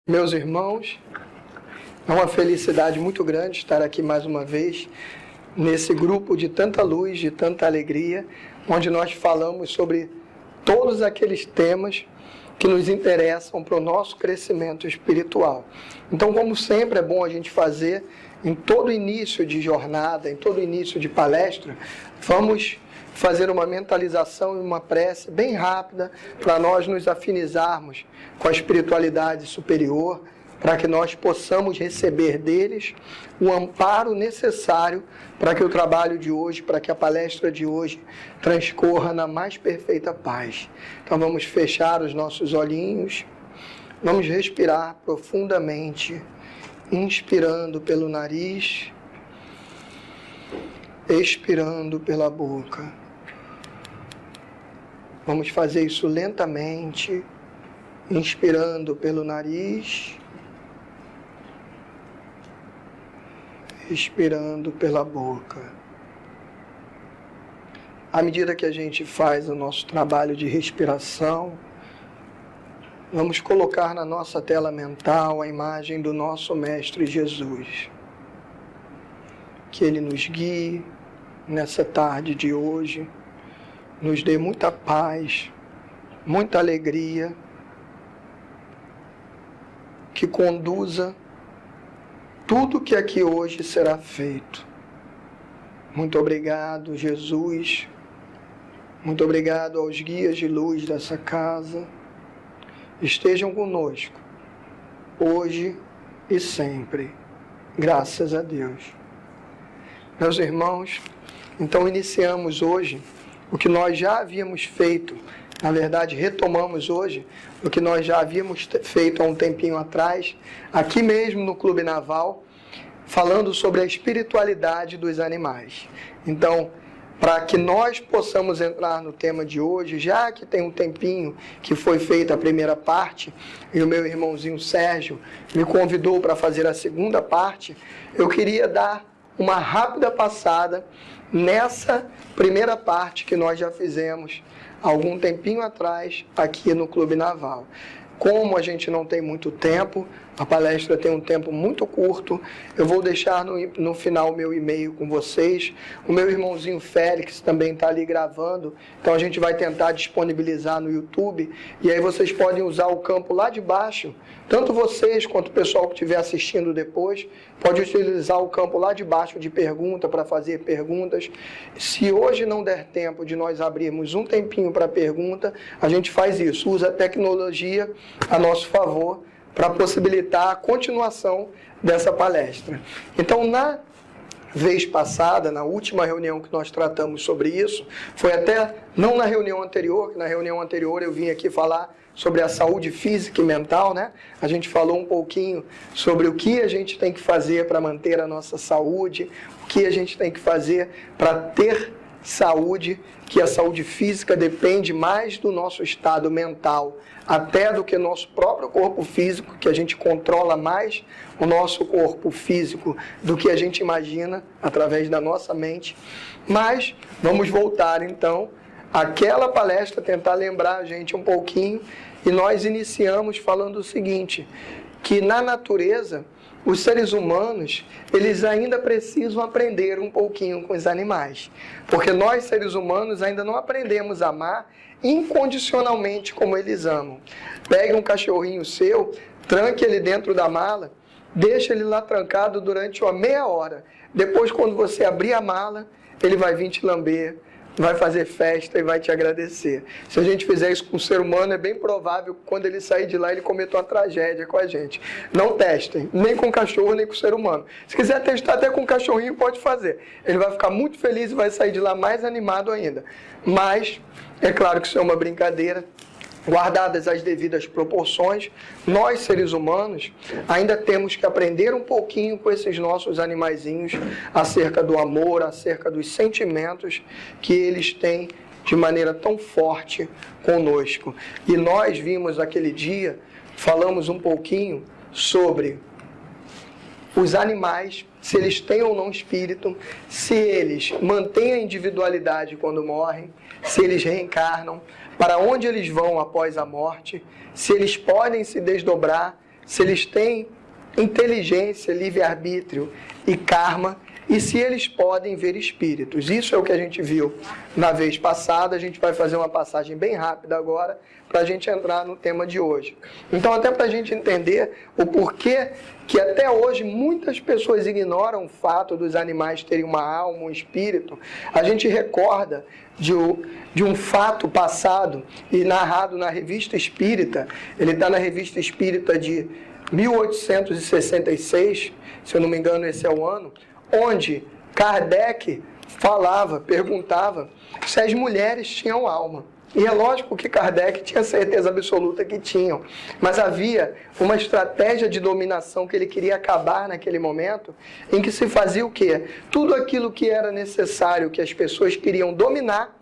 Meus irmãos, é uma felicidade muito grande estar aqui mais uma vez, nesse grupo de tanta luz, de tanta alegria, onde nós falamos sobre todos aqueles temas que nos interessam para o nosso crescimento espiritual. Então, como sempre, é bom a gente fazer, em todo início de jornada, em todo início de palestra, vamos fazer uma mentalização e uma prece bem rápida para nós nos afinizarmos com a espiritualidade superior, para que nós possamos receber deles o amparo necessário para que o trabalho de hoje, para que a palestra de hoje transcorra na mais perfeita paz. Então vamos fechar os nossos olhinhos, vamos respirar profundamente, inspirando pelo nariz, expirando pela boca. Vamos fazer isso lentamente, inspirando pelo nariz, expirando pela boca. À medida que a gente faz o nosso trabalho de respiração, vamos colocar na nossa tela mental a imagem do nosso Mestre Jesus. Que Ele nos guie nessa tarde de hoje, nos dê muita paz, muita alegria, que conduza tudo que aqui hoje será feito. Muito obrigado, Jesus. Muito obrigado aos guias de luz dessa casa. Estejam conosco, hoje e sempre. Graças a Deus. Meus irmãos, então iniciamos hoje o que nós já havíamos feito. Na verdade, retomamos hoje o que nós já havíamos feito há um tempinho atrás, aqui mesmo no Clube Naval, falando sobre a espiritualidade dos animais. Então, para que nós possamos entrar no tema de hoje, já que tem um tempinho que foi feita a primeira parte, e o meu irmãozinho Sérgio me convidou para fazer a segunda parte, eu queria dar uma rápida passada nessa primeira parte que nós já fizemos há algum tempinho atrás aqui no Clube Naval. Como a gente não tem muito tempo, a palestra tem um tempo muito curto, eu vou deixar no final o meu e-mail com vocês. O meu irmãozinho Félix também está ali gravando, então a gente vai tentar disponibilizar no YouTube, e aí vocês podem usar o campo lá de baixo, tanto vocês quanto o pessoal que estiver assistindo depois, pode utilizar o campo lá de baixo de pergunta para fazer perguntas. Se hoje não der tempo de nós abrirmos um tempinho para pergunta, a gente faz isso, usa a tecnologia a nosso favor para possibilitar a continuação dessa palestra. Então, na vez passada, na última reunião que nós tratamos sobre isso, foi até não na reunião anterior, que na reunião anterior eu vim aqui falar sobre a saúde física e mental, né? A gente falou um pouquinho sobre o que a gente tem que fazer para manter a nossa saúde, o que a gente tem que fazer para ter saúde, que a saúde física depende mais do nosso estado mental, até do que nosso próprio corpo físico, que a gente controla mais o nosso corpo físico do que a gente imagina através da nossa mente. Mas vamos voltar então àquela palestra, tentar lembrar a gente um pouquinho, e nós iniciamos falando o seguinte, que na natureza os seres humanos, eles ainda precisam aprender um pouquinho com os animais. Porque nós, seres humanos, ainda não aprendemos a amar incondicionalmente como eles amam. Pegue um cachorrinho seu, tranque ele dentro da mala, deixa ele lá trancado durante uma meia hora. Depois, quando você abrir a mala, ele vai vir te lamber, vai fazer festa e vai te agradecer. Se a gente fizer isso com o ser humano, é bem provável que quando ele sair de lá, ele cometa uma tragédia com a gente. Não testem, nem com cachorro, nem com ser humano. Se quiser testar até com cachorrinho, pode fazer. Ele vai ficar muito feliz e vai sair de lá mais animado ainda. Mas, é claro que isso é uma brincadeira. Guardadas as devidas proporções, nós, seres humanos, ainda temos que aprender um pouquinho com esses nossos animaizinhos acerca do amor, acerca dos sentimentos que eles têm de maneira tão forte conosco. E nós vimos aquele dia, falamos um pouquinho sobre os animais, se eles têm ou não espírito, se eles mantêm a individualidade quando morrem, se eles reencarnam, para onde eles vão após a morte, se eles podem se desdobrar, se eles têm inteligência, livre-arbítrio e karma, e se eles podem ver espíritos. Isso é o que a gente viu na vez passada. A gente vai fazer uma passagem bem rápida agora, para a gente entrar no tema de hoje. Então, até para a gente entender o porquê que até hoje muitas pessoas ignoram o fato dos animais terem uma alma, um espírito, a gente recorda de um fato passado e narrado na Revista Espírita. Ele está na Revista Espírita de 1866, se eu não me engano esse é o ano, onde Kardec perguntava se as mulheres tinham alma. E é lógico que Kardec tinha certeza absoluta que tinham, mas havia uma estratégia de dominação que ele queria acabar naquele momento, em que se fazia o quê? Tudo aquilo que era necessário, que as pessoas queriam dominar,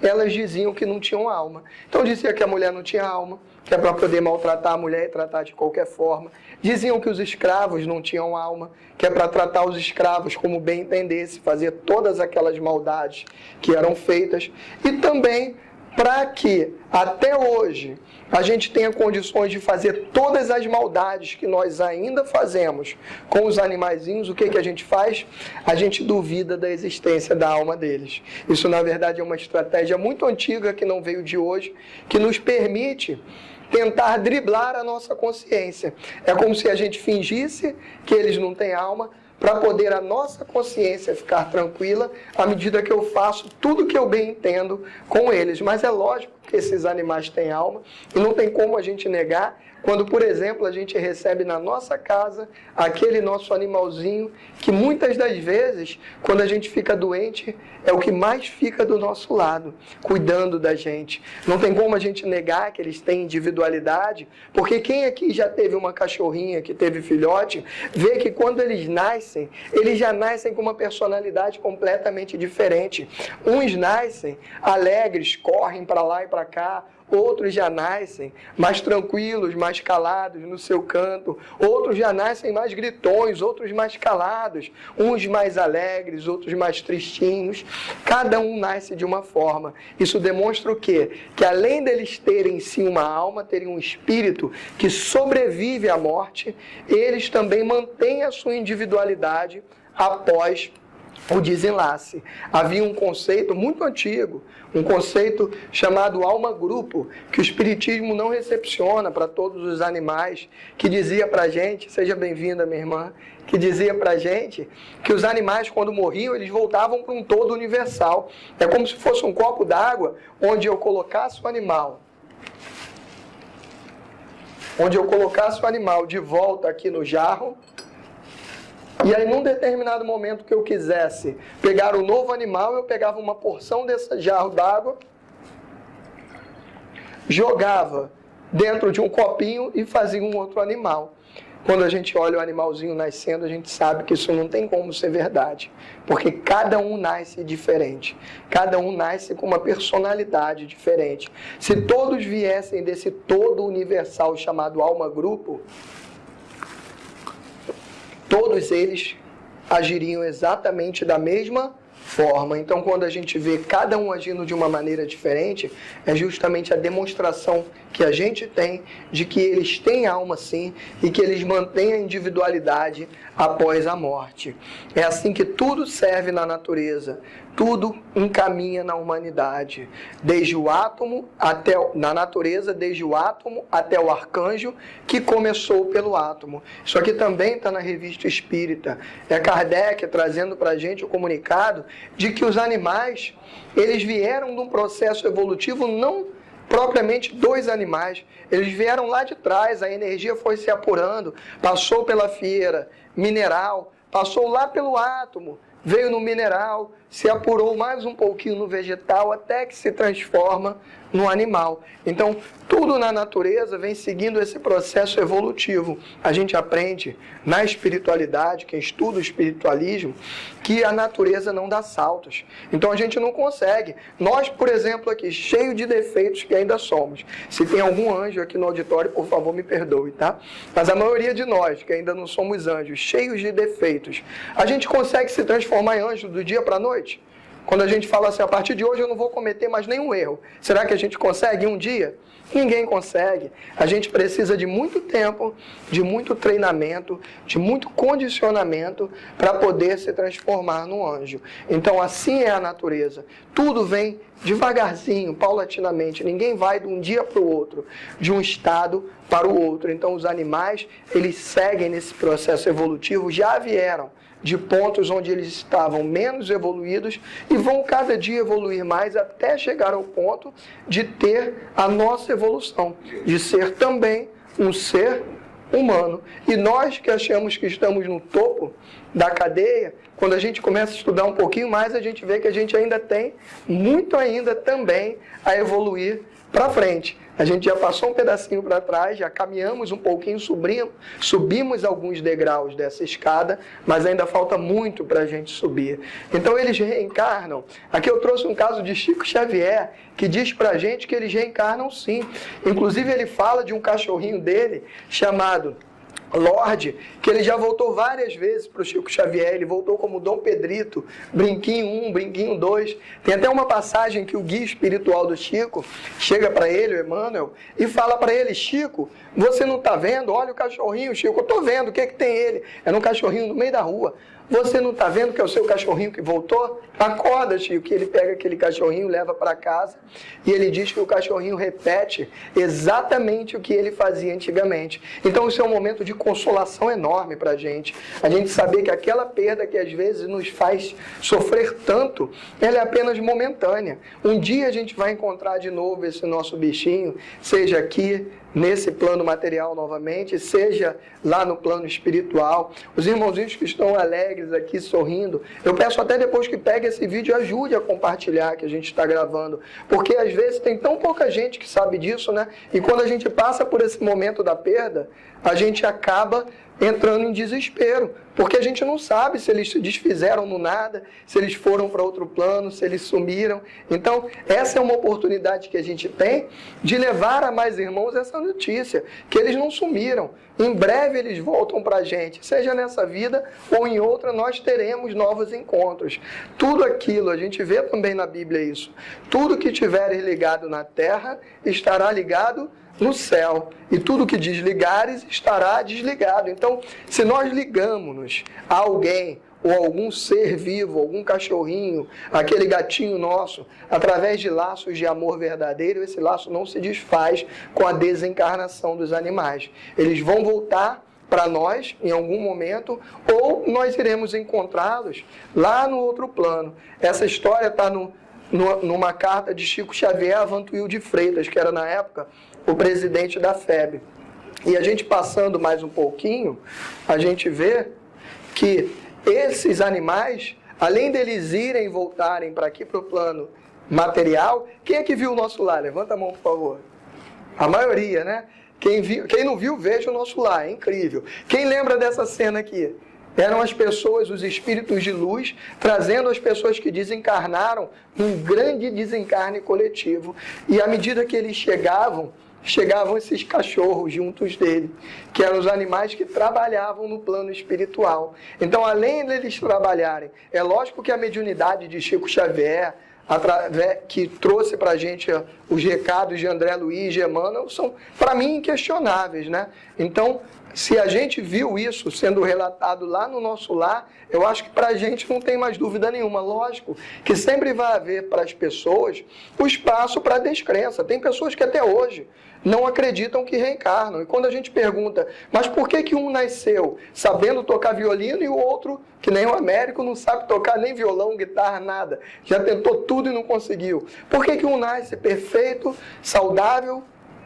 elas diziam que não tinham alma. Então dizia que a mulher não tinha alma, que é para poder maltratar a mulher e tratar de qualquer forma. Diziam que os escravos não tinham alma, que é para tratar os escravos como bem entendesse, fazer todas aquelas maldades que eram feitas. E também para que até hoje a gente tenha condições de fazer todas as maldades que nós ainda fazemos com os animaizinhos, o que a gente faz? A gente duvida da existência da alma deles. Isso, na verdade, é uma estratégia muito antiga que não veio de hoje, que nos permite tentar driblar a nossa consciência. É como se a gente fingisse que eles não têm alma, para poder a nossa consciência ficar tranquila à medida que eu faço tudo que eu bem entendo com eles. Mas é lógico que esses animais têm alma e não tem como a gente negar quando, por exemplo, a gente recebe na nossa casa aquele nosso animalzinho que muitas das vezes, quando a gente fica doente, é o que mais fica do nosso lado, cuidando da gente. Não tem como a gente negar que eles têm individualidade, porque quem aqui já teve uma cachorrinha que teve filhote, vê que quando eles já nascem com uma personalidade completamente diferente. Uns nascem alegres, correm para lá e para cá, outros já nascem mais tranquilos, mais calados no seu canto, outros já nascem mais gritões, outros mais calados, uns mais alegres, outros mais tristinhos. Cada um nasce de uma forma. Isso demonstra o quê? Que além deles terem sim uma alma, terem um espírito que sobrevive à morte, eles também mantêm a sua individualidade após o desenlace. Havia um conceito muito antigo, um conceito chamado alma-grupo, que o Espiritismo não recepciona para todos os animais, que dizia para a gente, seja bem-vinda minha irmã, que dizia para a gente que os animais quando morriam, eles voltavam para um todo universal. É como se fosse um copo d'água, onde eu colocasse o animal de volta aqui no jarro, e aí, num determinado momento que eu quisesse pegar um novo animal, eu pegava uma porção desse jarro d'água, jogava dentro de um copinho e fazia um outro animal. Quando a gente olha o animalzinho nascendo, a gente sabe que isso não tem como ser verdade, porque cada um nasce diferente, cada um nasce com uma personalidade diferente. Se todos viessem desse todo universal chamado alma-grupo, todos eles agiriam exatamente da mesma forma. Então, quando a gente vê cada um agindo de uma maneira diferente, é justamente a demonstração que a gente tem de que eles têm alma sim e que eles mantêm a individualidade após a morte. É assim que tudo serve na natureza, tudo encaminha na humanidade, desde o átomo na natureza, desde o átomo até o arcanjo, que começou pelo átomo. Isso aqui também está na Revista Espírita. É Kardec trazendo para a gente o comunicado de que os animais, eles vieram de um processo evolutivo não propriamente dos animais, eles vieram lá de trás, a energia foi se apurando, passou pela fieira mineral, passou lá pelo átomo, veio no mineral, se apurou mais um pouquinho no vegetal, até que se transforma no animal. Então, tudo na natureza vem seguindo esse processo evolutivo. A gente aprende na espiritualidade, quem estuda o espiritualismo, que a natureza não dá saltos. Então, a gente não consegue. Nós, por exemplo, aqui, cheio de defeitos que ainda somos. Se tem algum anjo aqui no auditório, por favor, me perdoe, tá? Mas a maioria de nós, que ainda não somos anjos, cheios de defeitos, a gente consegue se transformar em anjo do dia para a noite? Quando a gente fala assim, a partir de hoje eu não vou cometer mais nenhum erro. Será que a gente consegue um dia? Ninguém consegue. A gente precisa de muito tempo, de muito treinamento, de muito condicionamento para poder se transformar num anjo. Então assim é a natureza. Tudo vem devagarzinho, paulatinamente. Ninguém vai de um dia para o outro, de um estado para o outro. Então os animais, eles seguem nesse processo evolutivo, já vieram de pontos onde eles estavam menos evoluídos e vão cada dia evoluir mais até chegar ao ponto de ter a nossa evolução, de ser também um ser humano. E nós que achamos que estamos no topo da cadeia, quando a gente começa a estudar um pouquinho mais, a gente vê que a gente ainda tem muito ainda também a evoluir para frente. A gente já passou um pedacinho para trás, já caminhamos um pouquinho, subimos alguns degraus dessa escada, mas ainda falta muito para a gente subir. Então eles reencarnam. Aqui eu trouxe um caso de Chico Xavier, que diz para a gente que eles reencarnam sim. Inclusive ele fala de um cachorrinho dele, chamado Lorde, que ele já voltou várias vezes para o Chico Xavier. Ele voltou como Dom Pedrito, Brinquinho 1, Brinquinho 2. Tem até uma passagem que o guia espiritual do Chico chega para ele, o Emmanuel, e fala para ele: Chico, você não está vendo? Olha o cachorrinho, Chico. Eu estou vendo, o que é que tem ele? Era um cachorrinho no meio da rua. Você não está vendo que é o seu cachorrinho que voltou? Acorda, Chico, que ele pega aquele cachorrinho, leva para casa e ele diz que o cachorrinho repete exatamente o que ele fazia antigamente. Então isso é um momento de consolação enorme para a gente saber que aquela perda que às vezes nos faz sofrer tanto, ela é apenas momentânea. Um dia a gente vai encontrar de novo esse nosso bichinho, seja aqui, nesse plano material novamente, seja lá no plano espiritual. Os irmãozinhos que estão alegres aqui, sorrindo, eu peço até depois que pegue esse vídeo, ajude a compartilhar que a gente está gravando, porque às vezes tem tão pouca gente que sabe disso, né? E quando a gente passa por esse momento da perda, a gente acaba entrando em desespero, porque a gente não sabe se eles se desfizeram no nada, se eles foram para outro plano, se eles sumiram. Então, essa é uma oportunidade que a gente tem de levar a mais irmãos essa notícia, que eles não sumiram. Em breve eles voltam para a gente, seja nessa vida ou em outra, nós teremos novos encontros. Tudo aquilo, a gente vê também na Bíblia isso, tudo que tiveres ligado na terra estará ligado no céu, e tudo que desligares estará desligado. Então, se nós ligamos-nos a alguém, ou algum ser vivo, algum cachorrinho, aquele gatinho nosso, através de laços de amor verdadeiro, esse laço não se desfaz com a desencarnação dos animais. Eles vão voltar para nós em algum momento, ou nós iremos encontrá-los lá no outro plano. Essa história está numa carta de Chico Xavier a Vantuil de Freitas, que era na época o presidente da FEB. E a gente passando mais um pouquinho, a gente vê que esses animais, além deles irem e voltarem para aqui, para o plano material, quem é que viu o nosso lar? Levanta a mão, por favor. A maioria, né? Quem não viu, veja o nosso lar, é incrível. Quem lembra dessa cena aqui? Eram as pessoas, os espíritos de luz, trazendo as pessoas que desencarnaram num grande desencarne coletivo. E à medida que eles chegavam esses cachorros juntos dele, que eram os animais que trabalhavam no plano espiritual. Então, além deles trabalharem, é lógico que a mediunidade de Chico Xavier, que trouxe para a gente os recados de André Luiz, de Emmanuel, são, para mim, inquestionáveis, né? Então, se a gente viu isso sendo relatado lá no nosso lar, eu acho que para a gente não tem mais dúvida nenhuma. Lógico que sempre vai haver para as pessoas o espaço para a descrença. Tem pessoas que até hoje não acreditam que reencarnam. E quando a gente pergunta, mas por que um nasceu sabendo tocar violino e o outro, que nem o Américo, não sabe tocar nem violão, guitarra, nada. Já tentou tudo e não conseguiu. Por que um nasce perfeito, saudável,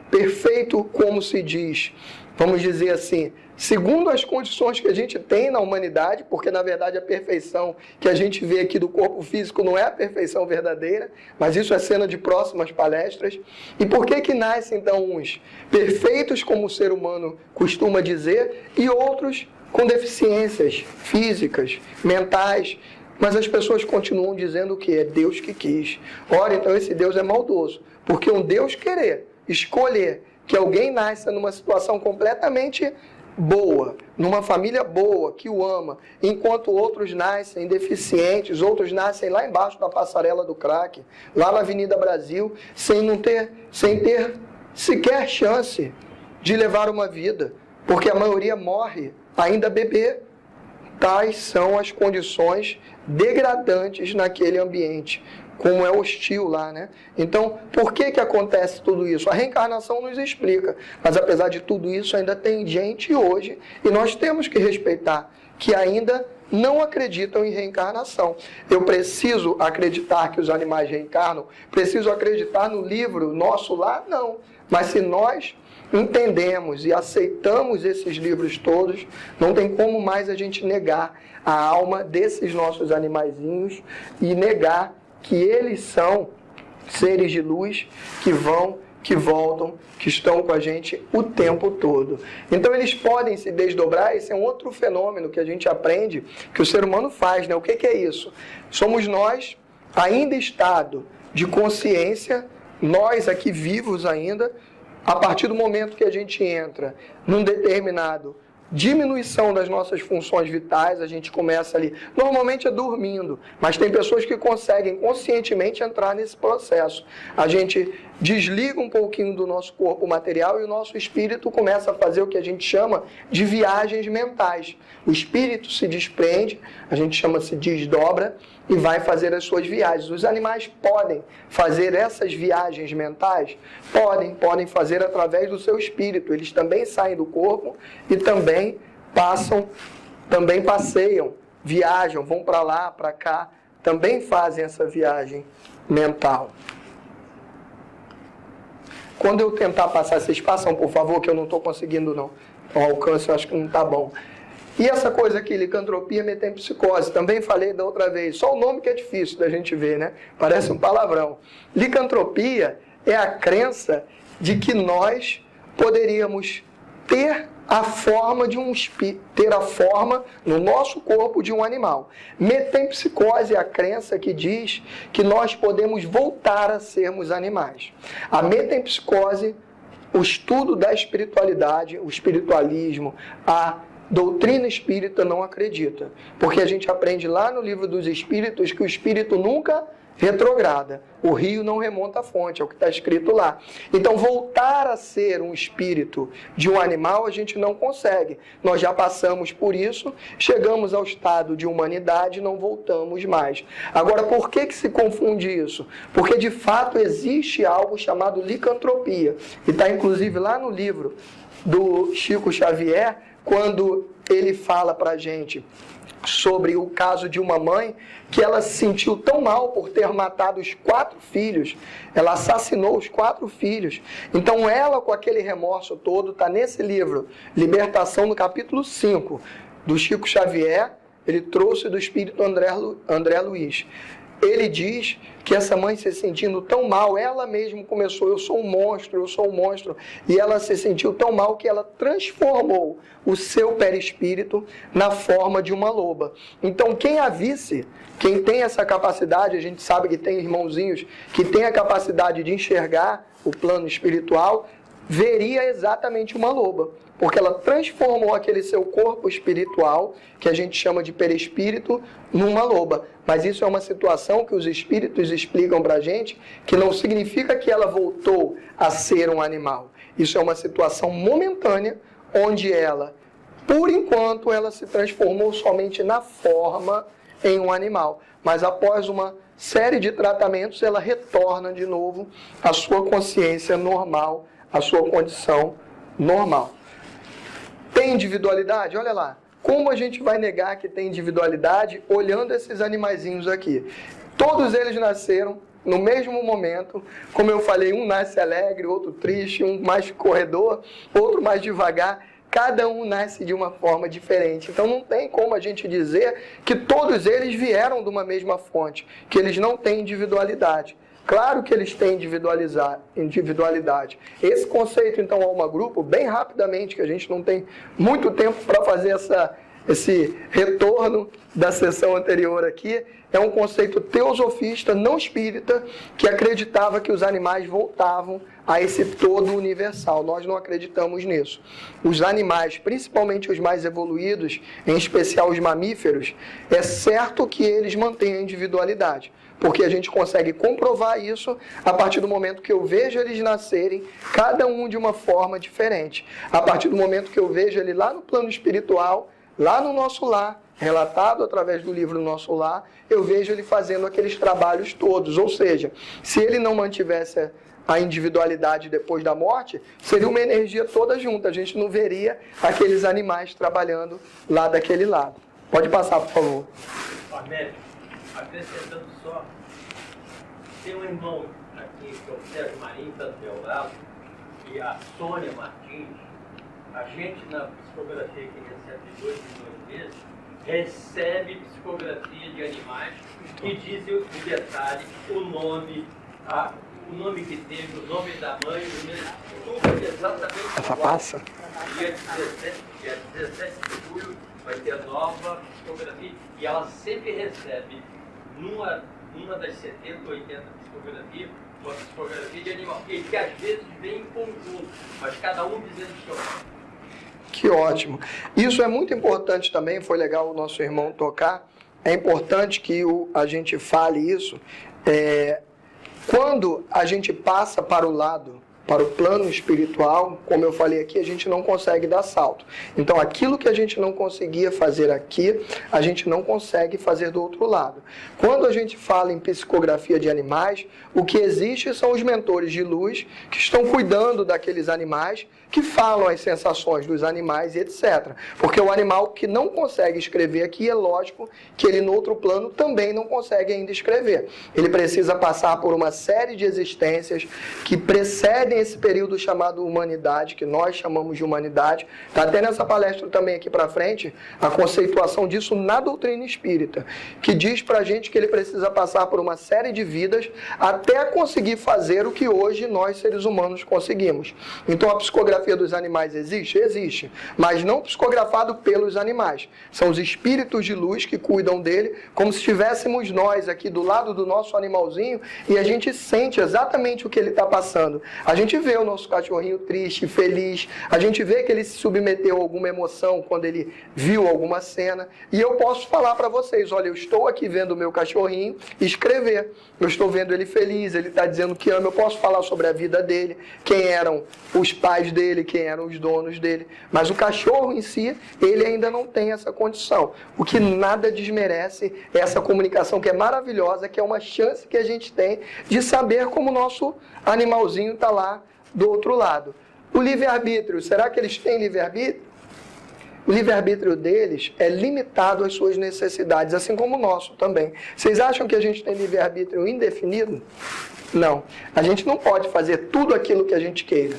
perfeito, como se diz? Vamos dizer assim, segundo as condições que a gente tem na humanidade, porque na verdade a perfeição que a gente vê aqui do corpo físico não é a perfeição verdadeira, mas isso é cena de próximas palestras. E por que nascem então uns perfeitos, como o ser humano costuma dizer, e outros com deficiências físicas, mentais? Mas as pessoas continuam dizendo o que? É Deus que quis. Ora, então esse Deus é maldoso, porque um Deus escolher que alguém nasça numa situação completamente boa, numa família boa, que o ama, enquanto outros nascem deficientes, outros nascem lá embaixo da passarela do crack, lá na Avenida Brasil, sem ter sequer chance de levar uma vida, porque a maioria morre ainda bebê. Tais são as condições degradantes naquele ambiente, como é hostil lá, né? Então, por que acontece tudo isso? A reencarnação nos explica, mas apesar de tudo isso, ainda tem gente hoje, e nós temos que respeitar, que ainda não acreditam em reencarnação. Eu preciso acreditar que os animais reencarnam? Preciso acreditar no livro nosso lá? Não. Mas se nós entendemos e aceitamos esses livros todos, não tem como mais a gente negar a alma desses nossos animaizinhos e negar que eles são seres de luz que vão, que voltam, que estão com a gente o tempo todo. Então eles podem se desdobrar. Esse é um outro fenômeno que a gente aprende, que o ser humano faz, né? O que é isso? Somos nós, ainda em estado de consciência, nós aqui vivos ainda, a partir do momento que a gente entra num determinado diminuição das nossas funções vitais, a gente começa ali, normalmente é dormindo, mas tem pessoas que conseguem conscientemente entrar nesse processo. A gente desliga um pouquinho do nosso corpo material e o nosso espírito começa a fazer o que a gente chama de viagens mentais. O espírito se desprende, a gente chama-se desdobra, e vai fazer as suas viagens. Os animais podem fazer essas viagens mentais? Podem fazer através do seu espírito. Eles também saem do corpo e também passeiam, viajam, vão para lá, para cá, também fazem essa viagem mental. Quando eu tentar passar, vocês passam, por favor, que eu não estou conseguindo, não. O alcance eu acho que não está bom. E essa coisa aqui, licantropia, metempsicose, também falei da outra vez, só o nome que é difícil da gente ver, né? Parece um palavrão. Licantropia é a crença de que nós poderíamos ter a forma de ter a forma no nosso corpo de um animal. Metempsicose é a crença que diz que nós podemos voltar a sermos animais. A metempsicose, o estudo da espiritualidade, o espiritualismo, a doutrina espírita não acredita, porque a gente aprende lá no Livro dos Espíritos que o espírito nunca retrograda, o rio não remonta à fonte, é o que está escrito lá. Então voltar a ser um espírito de um animal a gente não consegue, nós já passamos por isso, chegamos ao estado de humanidade e não voltamos mais. Agora, por que se confunde isso? Porque de fato existe algo chamado licantropia, e está inclusive lá no livro do Chico Xavier, quando ele fala para a gente sobre o caso de uma mãe que ela se sentiu tão mal por ter matado os 4 filhos, ela assassinou os 4 filhos. Então ela, com aquele remorso todo, está nesse livro, Libertação, no capítulo 5, do Chico Xavier, ele trouxe do espírito André Luiz. Ele diz que essa mãe se sentindo tão mal, ela mesma começou, eu sou um monstro, e ela se sentiu tão mal que ela transformou o seu perispírito na forma de uma loba. Então quem a visse, quem tem essa capacidade, a gente sabe que tem irmãozinhos que tem a capacidade de enxergar o plano espiritual, veria exatamente uma loba, porque ela transformou aquele seu corpo espiritual, que a gente chama de perispírito, numa loba. Mas isso é uma situação que os espíritos explicam para a gente, que não significa que ela voltou a ser um animal. Isso é uma situação momentânea, onde ela, por enquanto, ela se transformou somente na forma em um animal. Mas após uma série de tratamentos, ela retorna de novo à sua consciência normal, à sua condição normal. Tem individualidade? Olha lá. Como a gente vai negar que tem individualidade olhando esses animaizinhos aqui? Todos eles nasceram no mesmo momento. Como eu falei, um nasce alegre, outro triste, um mais corredor, outro mais devagar. Cada um nasce de uma forma diferente. Então não tem como a gente dizer que todos eles vieram de uma mesma fonte, que eles não têm individualidade. Claro que eles têm individualidade. Esse conceito, então, alma-grupo, bem rapidamente, que a gente não tem muito tempo para fazer esse retorno da sessão anterior aqui, é um conceito teosofista, não espírita, que acreditava que os animais voltavam a esse todo universal. Nós não acreditamos nisso. Os animais, principalmente os mais evoluídos, em especial os mamíferos, é certo que eles mantêm a individualidade, porque a gente consegue comprovar isso a partir do momento que eu vejo eles nascerem, cada um de uma forma diferente. A partir do momento que eu vejo ele lá no plano espiritual, lá no nosso lar, relatado através do livro Nosso Lar, eu vejo ele fazendo aqueles trabalhos todos. Ou seja, se ele não mantivesse a individualidade depois da morte, seria uma energia toda junta. A gente não veria aqueles animais trabalhando lá daquele lado. Pode passar, por favor. Amém. Acrescentando só, tem um irmão aqui, que é o Sérgio Marinho, tanto Belgrado, e a Sônia Martins. A gente, na psicografia que recebe de 2 em 2 meses, recebe psicografia de animais que dizem o detalhe, o nome que teve, o nome da mãe, tudo exatamente Essa passa? Dia 17 de julho vai ter nova psicografia e ela sempre recebe, numa das 70 ou 80 psicografias, uma psicografia de animal, que às vezes vem em conjunto, mas cada um dizendo o seu nome. Que ótimo. Isso é muito importante também, foi legal o nosso irmão tocar. É importante que a gente fale isso. Quando a gente passa para o lado, para o plano espiritual, como eu falei aqui, a gente não consegue dar salto. Então, aquilo que a gente não conseguia fazer aqui, a gente não consegue fazer do outro lado. Quando a gente fala em psicografia de animais, o que existe são os mentores de luz que estão cuidando daqueles animais, que falam as sensações dos animais e etc. Porque o animal que não consegue escrever aqui, é lógico que ele no outro plano também não consegue ainda escrever. Ele precisa passar por uma série de existências que precedem esse período chamado humanidade, que nós chamamos de humanidade. Está até nessa palestra também aqui para frente, a conceituação disso na doutrina espírita, que diz para a gente que ele precisa passar por uma série de vidas até conseguir fazer o que hoje nós, seres humanos, conseguimos. Então, a psicografia dos animais existe? Existe, mas não psicografado pelos animais. São os espíritos de luz que cuidam dele, como se estivéssemos nós aqui do lado do nosso animalzinho e a gente sente exatamente o que ele está passando. A gente vê o nosso cachorrinho triste, feliz, a gente vê que ele se submeteu a alguma emoção quando ele viu alguma cena, e eu posso falar para vocês, olha, eu estou aqui vendo o meu cachorrinho escrever, eu estou vendo ele feliz, ele está dizendo que ama, eu posso falar sobre a vida dele, quem eram os pais dele, quem eram os donos dele, mas o cachorro em si, ele ainda não tem essa condição, o que nada desmerece essa comunicação que é maravilhosa, que é uma chance que a gente tem de saber como o nosso animalzinho está lá do outro lado. O livre-arbítrio, será que eles têm livre-arbítrio? O livre-arbítrio deles é limitado às suas necessidades, assim como o nosso também. Vocês acham que a gente tem livre-arbítrio indefinido? Não. A gente não pode fazer tudo aquilo que a gente queira.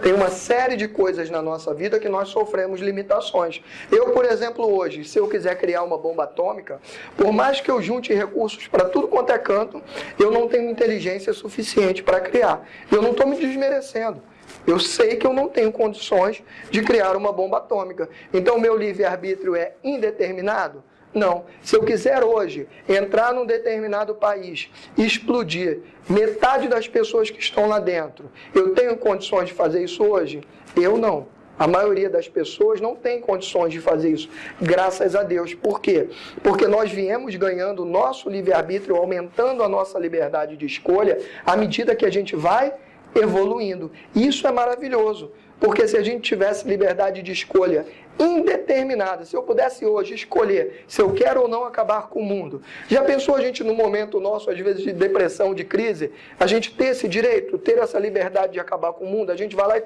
Tem uma série de coisas na nossa vida que nós sofremos limitações. Eu, por exemplo, hoje, se eu quiser criar uma bomba atômica, por mais que eu junte recursos para tudo quanto é canto, eu não tenho inteligência suficiente para criar. Eu não estou me desmerecendo. Eu sei que eu não tenho condições de criar uma bomba atômica. Então, meu livre-arbítrio é indeterminado? Não. Se eu quiser hoje entrar num determinado país e explodir metade das pessoas que estão lá dentro, eu tenho condições de fazer isso hoje? Eu não. A maioria das pessoas não tem condições de fazer isso, graças a Deus. Por quê? Porque nós viemos ganhando o nosso livre-arbítrio, aumentando a nossa liberdade de escolha, à medida que a gente vai evoluindo. Isso é maravilhoso, porque se a gente tivesse liberdade de escolha indeterminada, se eu pudesse hoje escolher se eu quero ou não acabar com o mundo, já pensou a gente no momento nosso, às vezes de depressão, de crise, a gente ter esse direito, ter essa liberdade de acabar com o mundo, a gente vai lá e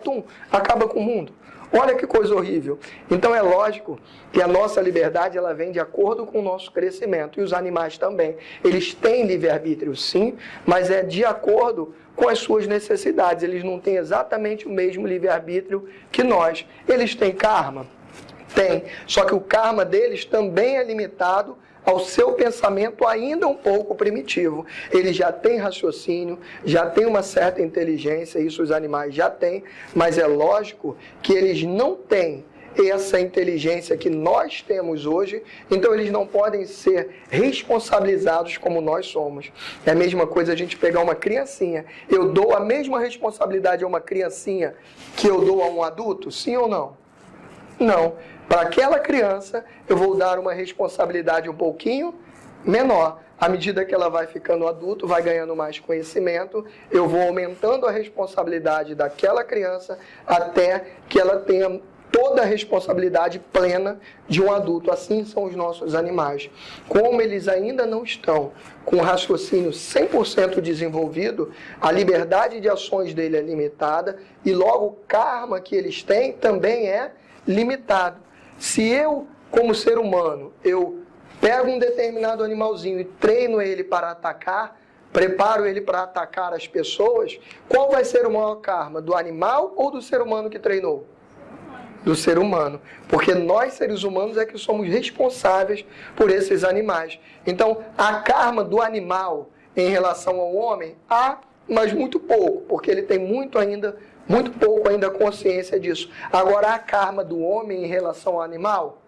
acaba com o mundo. Olha que coisa horrível. Então é lógico que a nossa liberdade ela vem de acordo com o nosso crescimento, e os animais também. Eles têm livre-arbítrio sim, mas é de acordo com as suas necessidades. Eles não têm exatamente o mesmo livre-arbítrio que nós. Eles têm karma? Tem. Só que o karma deles também é limitado ao seu pensamento ainda um pouco primitivo. Ele já tem raciocínio, já tem uma certa inteligência, isso os animais já têm, mas é lógico que eles não têm essa inteligência que nós temos hoje, então eles não podem ser responsabilizados como nós somos. É a mesma coisa a gente pegar uma criancinha. Eu dou a mesma responsabilidade a uma criancinha que eu dou a um adulto? Sim ou não? Não. Para aquela criança, eu vou dar uma responsabilidade um pouquinho menor. À medida que ela vai ficando adulto, vai ganhando mais conhecimento, eu vou aumentando a responsabilidade daquela criança até que ela tenha toda a responsabilidade plena de um adulto. Assim são os nossos animais. Como eles ainda não estão com o raciocínio 100% desenvolvido, a liberdade de ações dele é limitada e logo o karma que eles têm também é limitado. Se eu, como ser humano, eu pego um determinado animalzinho e treino ele para atacar, preparo ele para atacar as pessoas, qual vai ser o maior karma? Do animal ou do ser humano que treinou? Do ser humano. Porque nós, seres humanos, é que somos responsáveis por esses animais. Então, a karma do animal em relação ao homem, há, mas muito pouco, porque ele tem muito pouco ainda consciência disso. Agora, a karma do homem em relação ao animal?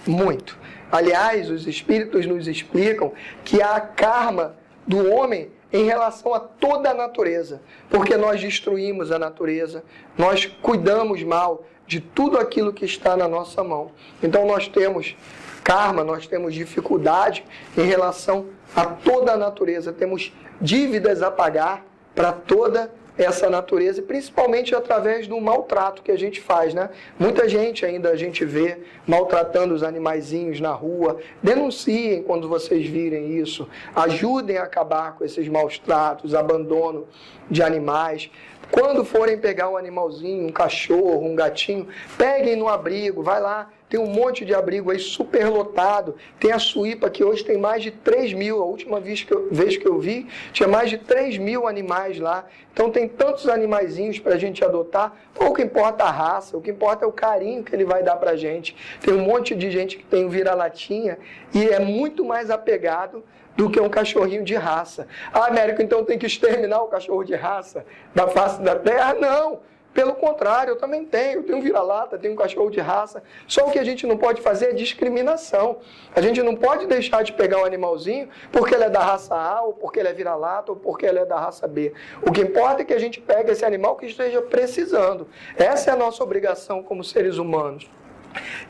Muito. Aliás, os espíritos nos explicam que há karma do homem em relação a toda a natureza, porque nós destruímos a natureza, nós cuidamos mal de tudo aquilo que está na nossa mão. Então nós temos karma, nós temos dificuldade em relação a toda a natureza, temos dívidas a pagar para toda essa natureza, principalmente através do maltrato que a gente faz, né? Muita gente ainda a gente vê maltratando os animaizinhos na rua. Denunciem quando vocês virem isso. Ajudem a acabar com esses maus tratos, abandono de animais. Quando forem pegar um animalzinho, um cachorro, um gatinho, peguem no abrigo, vai lá. Tem um monte de abrigo aí superlotado. Tem a Suípa, que hoje tem mais de 3 mil. A última vez que eu vi, tinha mais de 3 mil animais lá. Então tem tantos animaizinhos para a gente adotar. Pouco importa a raça, o que importa é o carinho que ele vai dar para a gente. Tem um monte de gente que tem um vira-latinha e é muito mais apegado do que um cachorrinho de raça. Ah, Américo, então tem que exterminar o cachorro de raça da face da terra? Não! Pelo contrário, eu também tenho um vira-lata, tenho um cachorro de raça. Só o que a gente não pode fazer é discriminação. A gente não pode deixar de pegar um animalzinho porque ele é da raça A, ou porque ele é vira-lata, ou porque ele é da raça B. O que importa é que a gente pegue esse animal que esteja precisando. Essa é a nossa obrigação como seres humanos.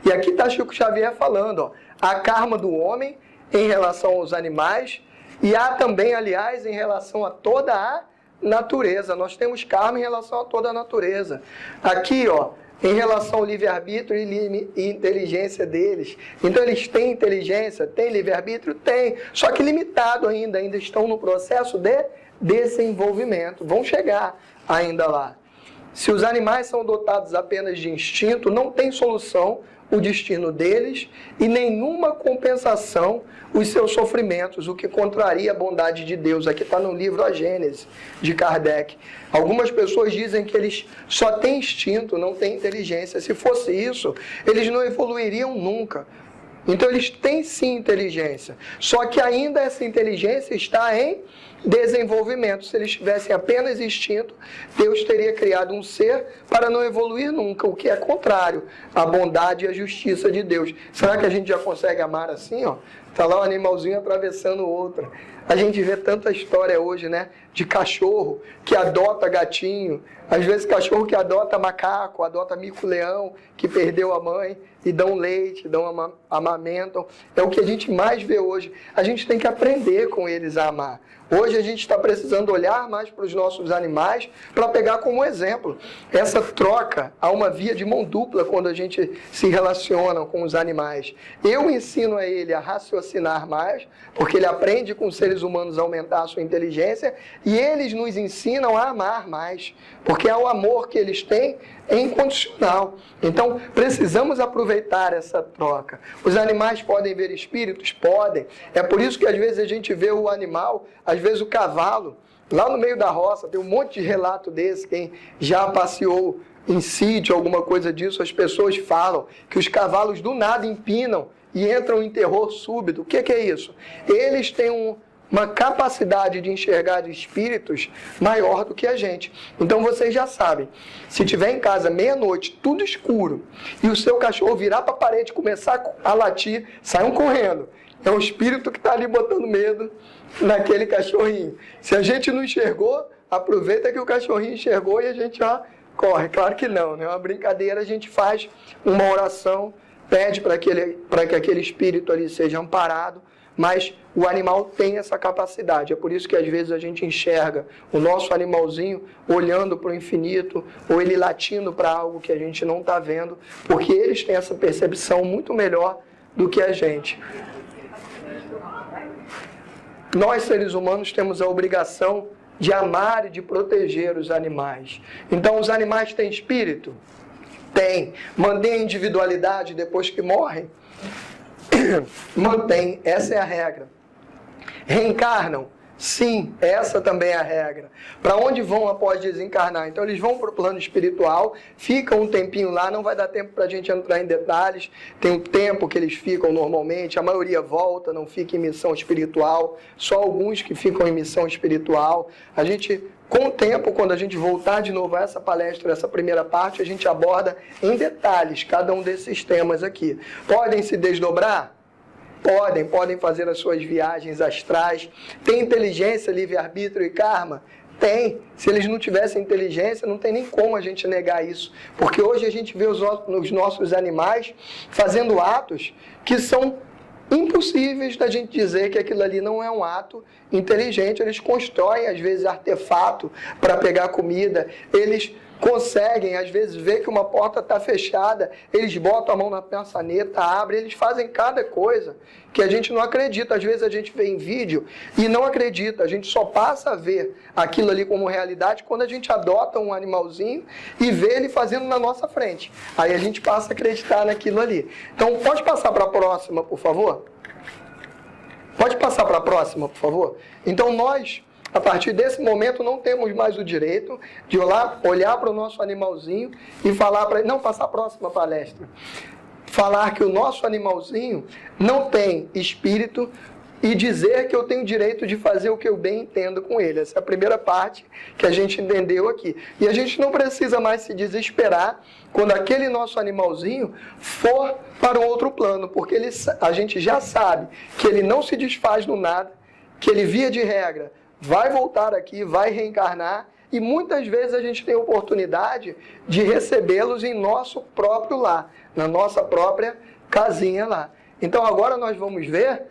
E aqui está Chico Xavier falando, ó, a karma do homem em relação aos animais e há também, aliás, em relação a toda a natureza. Nós temos karma em relação a toda a natureza. Aqui, ó, em relação ao livre-arbítrio e inteligência deles. Então, eles têm inteligência, têm livre-arbítrio? Tem. Só que limitado ainda estão no processo de desenvolvimento. Vão chegar ainda lá. Se os animais são dotados apenas de instinto, não tem solução o destino deles e nenhuma compensação os seus sofrimentos, o que contraria a bondade de Deus. Aqui está no livro A Gênese, de Kardec. Algumas pessoas dizem que eles só têm instinto, não têm inteligência. Se fosse isso, eles não evoluiriam nunca. Então eles têm sim inteligência, só que ainda essa inteligência está em desenvolvimento. Se eles tivessem apenas instinto, Deus teria criado um ser para não evoluir nunca, o que é contrário à bondade e à justiça de Deus. Será que a gente já consegue amar assim, ó? Está lá um animalzinho atravessando outra. A gente vê tanta história hoje, né? De cachorro que adota gatinho. Às vezes cachorro que adota macaco, adota mico-leão, que perdeu a mãe e dão leite, amamentam. É o que a gente mais vê hoje. A gente tem que aprender com eles a amar. Hoje a gente está precisando olhar mais para os nossos animais para pegar como exemplo. Essa troca, há uma via de mão dupla quando a gente se relaciona com os animais. Eu ensino a ele a raciocinar mais, porque ele aprende com os seres humanos a aumentar a sua inteligência, e eles nos ensinam a amar mais, porque é o amor que eles têm é incondicional. Então, precisamos aproveitar essa troca. Os animais podem ver espíritos? Podem. É por isso que às vezes a gente vê o animal, às vezes o cavalo, lá no meio da roça, tem um monte de relato desse, quem já passeou em sítio, alguma coisa disso, as pessoas falam que os cavalos do nada empinam e entram em terror súbito. O que é isso? Eles têm uma capacidade de enxergar de espíritos maior do que a gente. Então vocês já sabem, se tiver em casa meia-noite, tudo escuro, e o seu cachorro virar para a parede e começar a latir, saiam correndo. É o espírito que está ali botando medo naquele cachorrinho. Se a gente não enxergou, aproveita que o cachorrinho enxergou e a gente corre. Claro que não, né? É uma brincadeira, a gente faz uma oração, pede para que aquele espírito ali seja amparado, mas o animal tem essa capacidade. É por isso que às vezes a gente enxerga o nosso animalzinho olhando para o infinito, ou ele latindo para algo que a gente não está vendo, porque eles têm essa percepção muito melhor do que a gente. Nós, seres humanos, temos a obrigação de amar e de proteger os animais. Então, os animais têm espírito? Tem. Mantém a individualidade depois que morrem? Mantém. Essa é a regra. Reencarnam? Sim, essa também é a regra. Para onde vão após desencarnar? Então eles vão para o plano espiritual, ficam um tempinho lá, não vai dar tempo para a gente entrar em detalhes, tem um tempo que eles ficam normalmente, a maioria volta, não fica em missão espiritual, só alguns que ficam em missão espiritual. A gente, com o tempo, quando a gente voltar de novo a essa palestra, essa primeira parte, a gente aborda em detalhes cada um desses temas aqui. Podem se desdobrar? Podem fazer as suas viagens astrais. Tem inteligência, livre-arbítrio e karma? Tem. Se eles não tivessem inteligência, não tem nem como a gente negar isso. Porque hoje a gente vê os nossos animais fazendo atos que são impossíveis da gente dizer que aquilo ali não é um ato inteligente. Eles constroem, às vezes, artefato para pegar comida. Eles conseguem, às vezes, ver que uma porta está fechada, eles botam a mão na maçaneta, abrem, eles fazem cada coisa que a gente não acredita. Às vezes a gente vê em vídeo e não acredita, a gente só passa a ver aquilo ali como realidade quando a gente adota um animalzinho e vê ele fazendo na nossa frente. Aí a gente passa a acreditar naquilo ali. Então, pode passar para a próxima, por favor? Pode passar para a próxima, por favor? Então, nós, a partir desse momento, não temos mais o direito de olhar para o nosso animalzinho e falar para ele, não, passar a próxima palestra, falar que o nosso animalzinho não tem espírito e dizer que eu tenho direito de fazer o que eu bem entendo com ele. Essa é a primeira parte que a gente entendeu aqui. E a gente não precisa mais se desesperar quando aquele nosso animalzinho for para um outro plano, porque a gente já sabe que ele não se desfaz do nada, que ele, via de regra, vai voltar aqui, vai reencarnar, e muitas vezes a gente tem a oportunidade de recebê-los em nosso próprio lar, na nossa própria casinha lá. Então agora nós vamos ver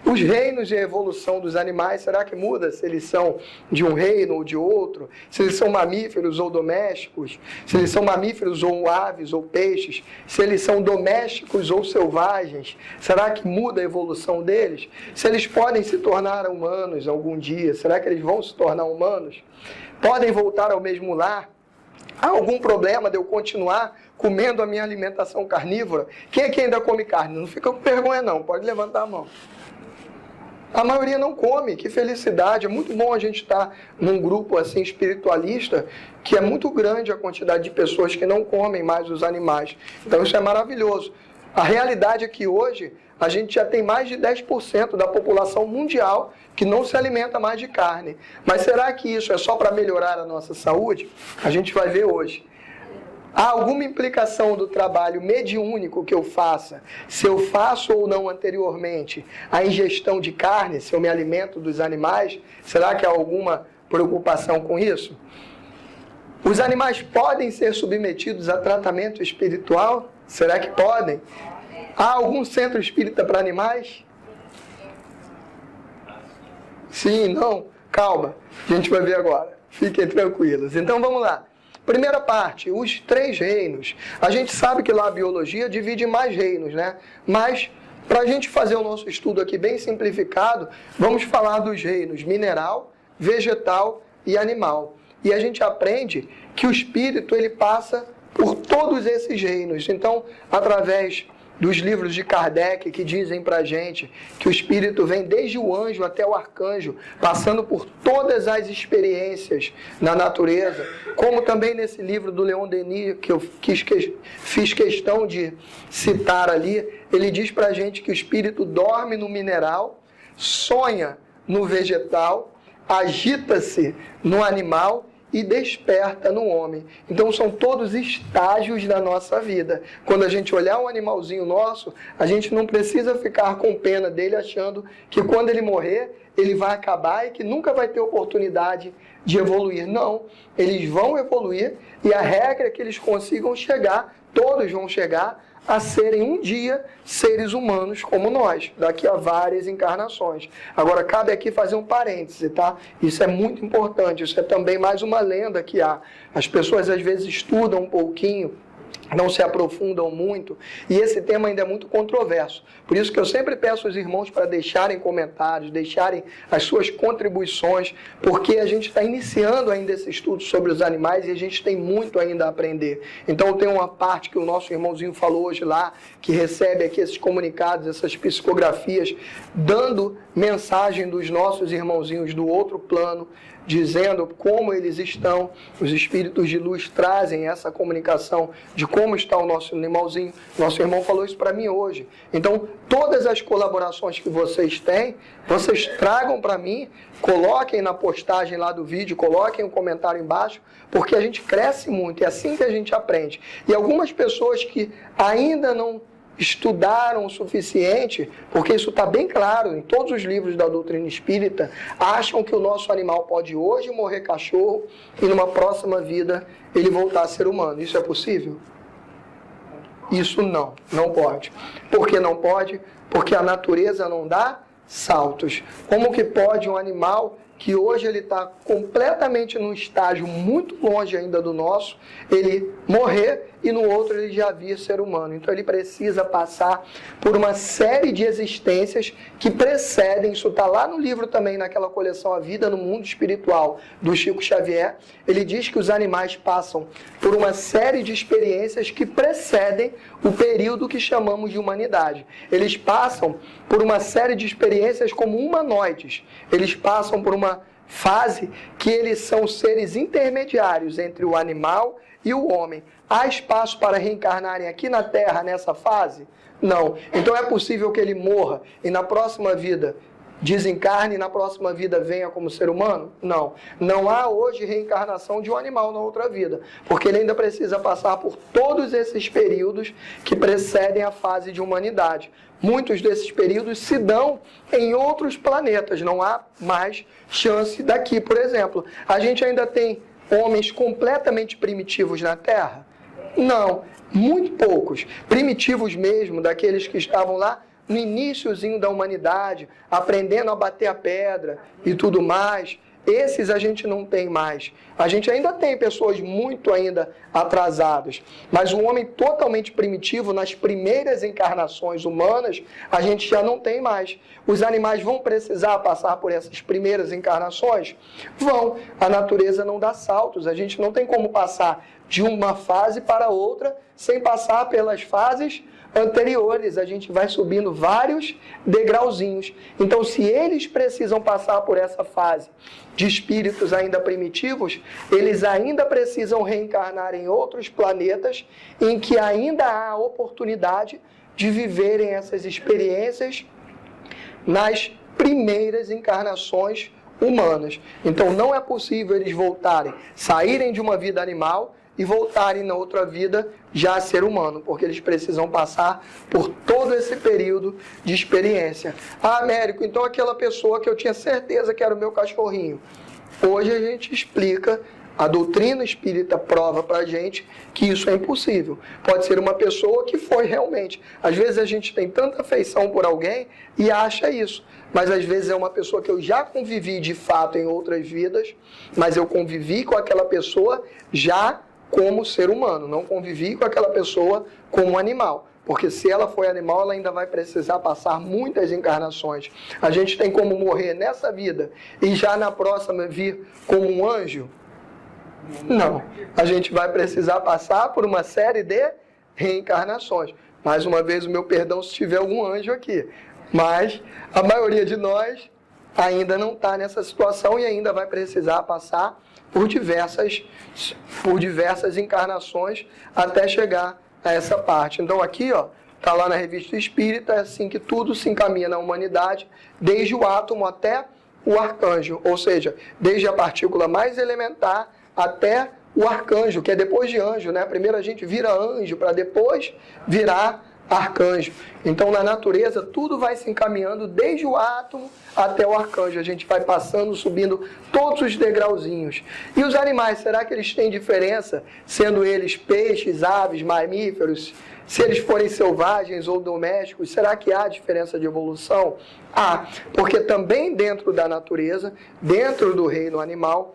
os reinos e a evolução dos animais. Será que muda se eles são de um reino ou de outro? Se eles são mamíferos ou domésticos? Se eles são mamíferos ou aves ou peixes? Se eles são domésticos ou selvagens? Será que muda a evolução deles? Se eles podem se tornar humanos algum dia? Será que eles vão se tornar humanos? Podem voltar ao mesmo lar? Há algum problema de eu continuar comendo a minha alimentação carnívora? Quem aqui ainda come carne? Não fica com vergonha não, pode levantar a mão. A maioria não come, que felicidade. É muito bom a gente estar num grupo assim espiritualista, que é muito grande a quantidade de pessoas que não comem mais os animais. Então isso é maravilhoso. A realidade é que hoje a gente já tem mais de 10% da população mundial que não se alimenta mais de carne. Mas será que isso é só para melhorar a nossa saúde? A gente vai ver hoje. Há alguma implicação do trabalho mediúnico que eu faça, se eu faço ou não anteriormente a ingestão de carne, se eu me alimento dos animais? Será que há alguma preocupação com isso? Os animais podem ser submetidos a tratamento espiritual? Será que podem? Há algum centro espírita para animais? Sim, não? Calma, a gente vai ver agora. Fiquem tranquilos. Então vamos lá. Primeira parte, os 3 reinos. A gente sabe que lá a biologia divide em mais reinos, né? Mas, para a gente fazer o nosso estudo aqui bem simplificado, vamos falar dos reinos mineral, vegetal e animal. E a gente aprende que o espírito, ele passa por todos esses reinos. Então, através dos livros de Kardec, que dizem para a gente que o espírito vem desde o anjo até o arcanjo, passando por todas as experiências na natureza, como também nesse livro do Leon Denis, que eu fiz questão de citar ali, ele diz para a gente que o espírito dorme no mineral, sonha no vegetal, agita-se no animal e desperta no homem. Então são todos estágios da nossa vida. Quando a gente olhar um animalzinho nosso, a gente não precisa ficar com pena dele achando que quando ele morrer, ele vai acabar e que nunca vai ter oportunidade de evoluir. Não, eles vão evoluir e a regra é que eles consigam chegar, todos vão chegar a serem um dia seres humanos como nós, daqui a várias encarnações. Agora, cabe aqui fazer um parêntese, tá? Isso é muito importante, isso é também mais uma lenda que há. As pessoas às vezes estudam um pouquinho, não se aprofundam muito, e esse tema ainda é muito controverso. Por isso que eu sempre peço aos irmãos para deixarem comentários, deixarem as suas contribuições, porque a gente está iniciando ainda esse estudo sobre os animais e a gente tem muito ainda a aprender. Então tem uma parte que o nosso irmãozinho falou hoje lá, que recebe aqui esses comunicados, essas psicografias, dando mensagem dos nossos irmãozinhos do outro plano, dizendo como eles estão. Os espíritos de luz trazem essa comunicação de como está o nosso animalzinho. Nosso irmão falou isso para mim hoje. Então, todas as colaborações que vocês têm, vocês tragam para mim, coloquem na postagem lá do vídeo, coloquem um comentário embaixo, porque a gente cresce muito, é assim que a gente aprende. E algumas pessoas que ainda não estudaram o suficiente, porque isso está bem claro em todos os livros da doutrina espírita, acham que o nosso animal pode hoje morrer cachorro e numa próxima vida ele voltar a ser humano. Isso é possível? Isso não pode. Por que não pode? Porque a natureza não dá saltos. Como que pode um animal que hoje ele está completamente num estágio muito longe ainda do nosso, ele morrer e no outro ele já via ser humano? Então ele precisa passar por uma série de existências que precedem, isso está lá no livro também, naquela coleção A Vida no Mundo Espiritual, do Chico Xavier. Ele diz que os animais passam por uma série de experiências que precedem o período que chamamos de humanidade. Eles passam por uma série de experiências como humanoides. Eles passam por uma fase que eles são seres intermediários entre o animal e o homem. Há espaço para reencarnarem aqui na Terra nessa fase? Não. Então é possível que ele morra e na próxima vida desencarne e na próxima vida venha como ser humano? Não. Não há hoje reencarnação de um animal na outra vida, porque ele ainda precisa passar por todos esses períodos que precedem a fase de humanidade. Muitos desses períodos se dão em outros planetas, não há mais chance daqui, por exemplo. A gente ainda tem homens completamente primitivos na Terra? Não, muito poucos. Primitivos mesmo, daqueles que estavam lá no iniciozinho da humanidade, aprendendo a bater a pedra e tudo mais. Esses a gente não tem mais. A gente ainda tem pessoas muito ainda atrasadas, mas um homem totalmente primitivo, nas primeiras encarnações humanas, a gente já não tem mais. Os animais vão precisar passar por essas primeiras encarnações? Vão. A natureza não dá saltos, a gente não tem como passar de uma fase para outra sem passar pelas fases anteriores. A gente vai subindo vários degrauzinhos. Então, se eles precisam passar por essa fase de espíritos ainda primitivos, eles ainda precisam reencarnar em outros planetas em que ainda há a oportunidade de viverem essas experiências nas primeiras encarnações humanas. Então, não é possível eles voltarem, saírem de uma vida animal e voltarem na outra vida já a ser humano, porque eles precisam passar por todo esse período de experiência. Ah, Américo, então aquela pessoa que eu tinha certeza que era o meu cachorrinho. Hoje a gente explica, a doutrina espírita prova pra gente que isso é impossível. Pode ser uma pessoa que foi realmente. Às vezes a gente tem tanta afeição por alguém e acha isso, mas às vezes é uma pessoa que eu já convivi de fato em outras vidas, mas eu convivi com aquela pessoa já como ser humano, não convivi com aquela pessoa como animal, porque se ela foi animal, ela ainda vai precisar passar muitas encarnações. A gente tem como morrer nessa vida e já na próxima vir como um anjo? Não, a gente vai precisar passar por uma série de reencarnações. Mais uma vez, o meu perdão se tiver algum anjo aqui, mas a maioria de nós ainda não está nessa situação e ainda vai precisar passar por diversas encarnações até chegar a essa parte. Então aqui, ó, está lá na Revista Espírita, é assim que tudo se encaminha na humanidade, desde o átomo até o arcanjo, ou seja, desde a partícula mais elementar até o arcanjo, que é depois de anjo, né? Primeiro a gente vira anjo para depois virar arcanjo. Então, na natureza, tudo vai se encaminhando desde o átomo até o arcanjo. A gente vai passando, subindo todos os degrauzinhos. E os animais, será que eles têm diferença, sendo eles peixes, aves, mamíferos? Se eles forem selvagens ou domésticos, será que há diferença de evolução? Há, porque também dentro da natureza, dentro do reino animal,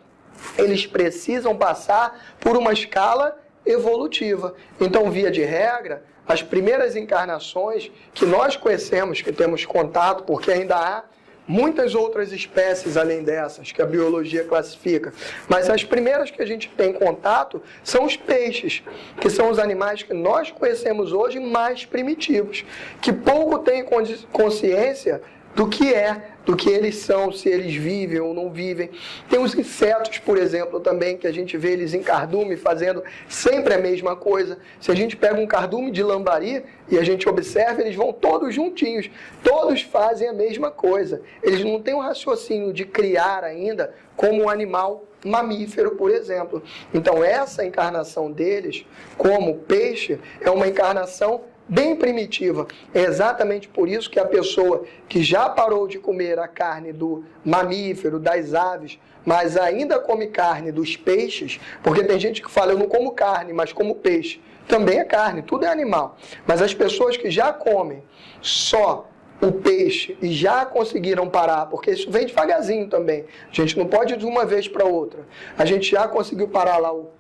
eles precisam passar por uma escala evolutiva. Então, via de regra, as primeiras encarnações que nós conhecemos, que temos contato, porque ainda há muitas outras espécies além dessas que a biologia classifica, mas as primeiras que a gente tem contato são os peixes, que são os animais que nós conhecemos hoje mais primitivos, que pouco têm consciência do que eles são, se eles vivem ou não vivem. Tem os insetos, por exemplo, também, que a gente vê eles em cardume fazendo sempre a mesma coisa. Se a gente pega um cardume de lambari e a gente observa, eles vão todos juntinhos, todos fazem a mesma coisa. Eles não têm um raciocínio de criar ainda como um animal mamífero, por exemplo. Então, essa encarnação deles, como peixe, é uma encarnação bem primitiva. É exatamente por isso que a pessoa que já parou de comer a carne do mamífero, das aves, mas ainda come carne dos peixes, porque tem gente que fala, eu não como carne, mas como peixe. Também é carne, tudo é animal. Mas as pessoas que já comem só o peixe e já conseguiram parar, porque isso vem devagarzinho também. A gente não pode ir de uma vez para outra. A gente já conseguiu parar lá o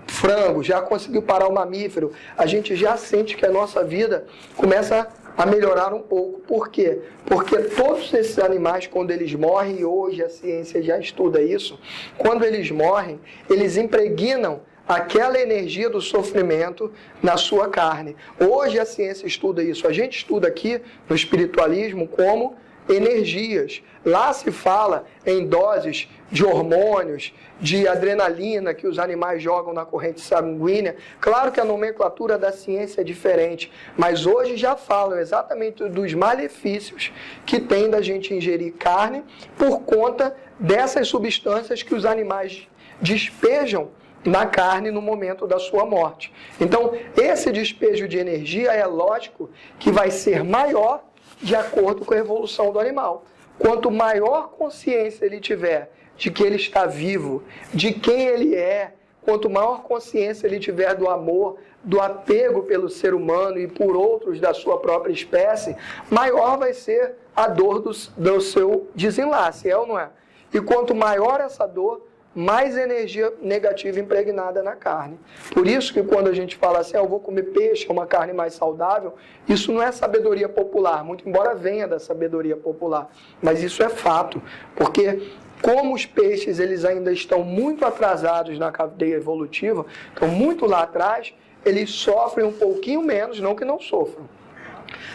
frango, já conseguiu parar o mamífero, a gente já sente que a nossa vida começa a melhorar um pouco. Por quê? Porque todos esses animais, quando eles morrem, e hoje a ciência já estuda isso, quando eles morrem, eles impregnam aquela energia do sofrimento na sua carne. Hoje a ciência estuda isso, a gente estuda aqui no espiritualismo como energias. Lá se fala em doses de hormônios, de adrenalina que os animais jogam na corrente sanguínea. Claro que a nomenclatura da ciência é diferente, mas hoje já falam exatamente dos malefícios que tem da gente ingerir carne por conta dessas substâncias que os animais despejam na carne no momento da sua morte. Então, esse despejo de energia é lógico que vai ser maior de acordo com a evolução do animal. Quanto maior consciência ele tiver de que ele está vivo, de quem ele é, quanto maior consciência ele tiver do amor, do apego pelo ser humano e por outros da sua própria espécie, maior vai ser a dor do seu desenlace, é ou não é? E quanto maior essa dor, mais energia negativa impregnada na carne. Por isso que quando a gente fala assim, eu vou comer peixe, uma carne mais saudável, isso não é sabedoria popular, muito embora venha da sabedoria popular, mas isso é fato, porque como os peixes eles ainda estão muito atrasados na cadeia evolutiva, estão muito lá atrás, eles sofrem um pouquinho menos, não que não sofram,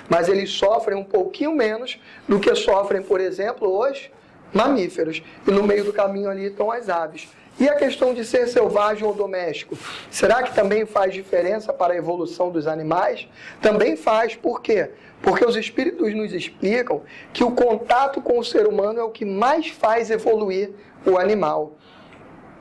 mas eles sofrem um pouquinho menos do que sofrem, por exemplo, os mamíferos, e no meio do caminho ali estão as aves. E a questão de ser selvagem ou doméstico, será que também faz diferença para a evolução dos animais? Também faz, por quê? Porque os espíritos nos explicam que o contato com o ser humano é o que mais faz evoluir o animal.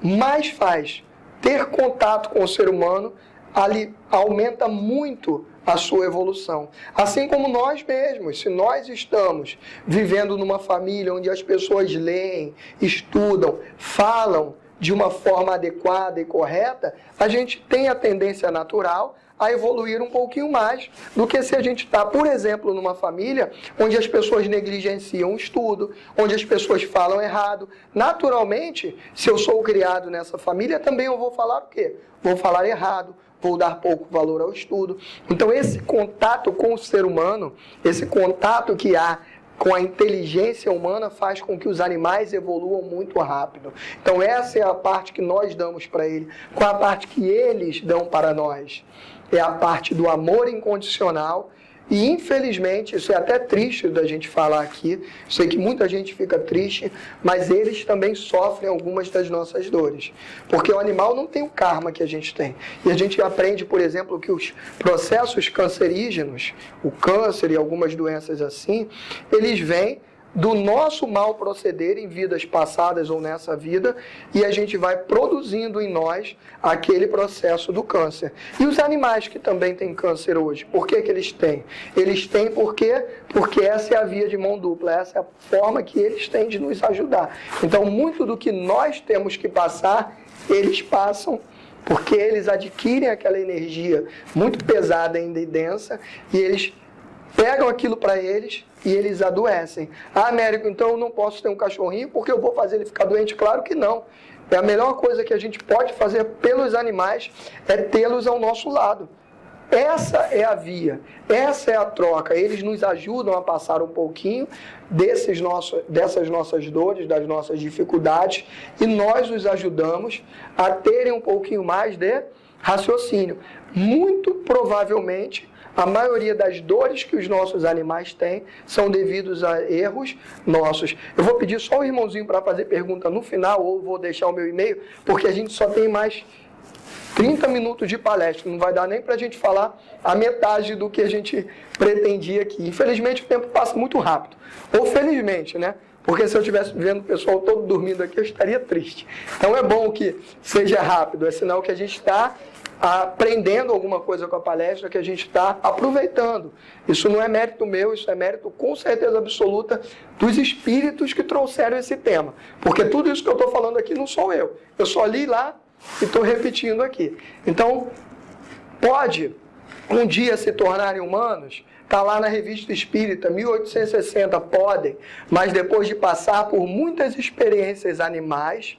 Mais faz. Ter contato com o ser humano ali aumenta muito a sua evolução. Assim como nós mesmos, se nós estamos vivendo numa família onde as pessoas leem, estudam, falam de uma forma adequada e correta, a gente tem a tendência natural a evoluir um pouquinho mais do que se a gente está, por exemplo, numa família onde as pessoas negligenciam o estudo, onde as pessoas falam errado. Naturalmente, se eu sou criado nessa família, também eu vou falar o quê? Vou falar errado, vou dar pouco valor ao estudo. Então, esse contato com o ser humano, esse contato que há com a inteligência humana faz com que os animais evoluam muito rápido. Então, essa é a parte que nós damos para ele. Qual a parte que eles dão para nós? É a parte do amor incondicional. E, infelizmente, isso é até triste da gente falar aqui, sei que muita gente fica triste, mas eles também sofrem algumas das nossas dores. Porque o animal não tem o karma que a gente tem. E a gente aprende, por exemplo, que os processos cancerígenos, o câncer e algumas doenças assim, eles vêm do nosso mal proceder em vidas passadas ou nessa vida, e a gente vai produzindo em nós aquele processo do câncer. E os animais que também têm câncer hoje, por que que eles têm? Eles têm porque essa é a via de mão dupla, essa é a forma que eles têm de nos ajudar. Então, muito do que nós temos que passar, eles passam, porque eles adquirem aquela energia muito pesada ainda e densa, e eles pegam aquilo para eles e eles adoecem. Ah, Américo, então eu não posso ter um cachorrinho porque eu vou fazer ele ficar doente? Claro que não. É a melhor coisa que a gente pode fazer pelos animais é tê-los ao nosso lado. Essa é a via, essa é a troca. Eles nos ajudam a passar um pouquinho dessas nossas dores, das nossas dificuldades, e nós os ajudamos a terem um pouquinho mais de raciocínio. Muito provavelmente, a maioria das dores que os nossos animais têm são devidos a erros nossos. Eu vou pedir só o irmãozinho para fazer pergunta no final, ou vou deixar o meu e-mail, porque a gente só tem mais 30 minutos de palestra. Não vai dar nem para a gente falar a metade do que a gente pretendia aqui. Infelizmente, o tempo passa muito rápido. Ou felizmente, né? Porque se eu estivesse vendo o pessoal todo dormindo aqui, eu estaria triste. Então é bom que seja rápido. É sinal que a gente está aprendendo alguma coisa com a palestra, que a gente está aproveitando. Isso não é mérito meu, isso é mérito com certeza absoluta dos espíritos que trouxeram esse tema. Porque tudo isso que eu estou falando aqui não sou eu. Eu só li lá e estou repetindo aqui. Então, pode um dia se tornarem humanos? Está lá na Revista Espírita, 1860, podem, mas depois de passar por muitas experiências animais,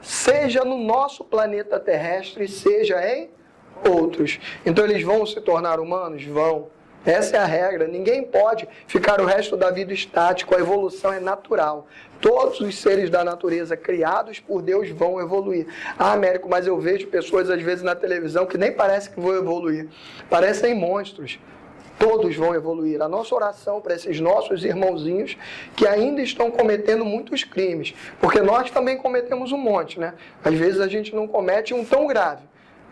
seja no nosso planeta terrestre, seja em outros. Então eles vão se tornar humanos? Vão. Essa é a regra. Ninguém pode ficar o resto da vida estático. A evolução é natural. Todos os seres da natureza criados por Deus vão evoluir. Ah, Américo, mas eu vejo pessoas às vezes na televisão que nem parece que vão evoluir. Parecem monstros. Todos vão evoluir. A nossa oração para esses nossos irmãozinhos que ainda estão cometendo muitos crimes, porque nós também cometemos um monte, né? Às vezes a gente não comete um tão grave,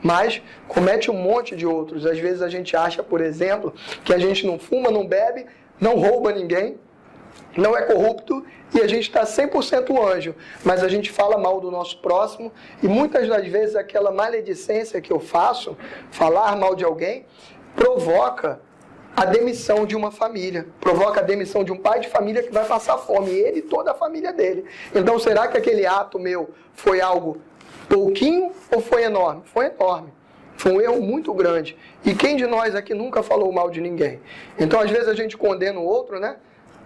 mas comete um monte de outros. Às vezes a gente acha, por exemplo, que a gente não fuma, não bebe, não rouba ninguém, não é corrupto, e a gente está 100% anjo, mas a gente fala mal do nosso próximo, e muitas das vezes aquela maledicência que eu faço, falar mal de alguém, provoca a demissão de uma família, provoca a demissão de um pai de família que vai passar fome, ele e toda a família dele. Então, será que aquele ato meu foi algo pouquinho ou foi enorme? Foi enorme. Foi um erro muito grande. E quem de nós aqui nunca falou mal de ninguém? Então, às vezes a gente condena o outro, né?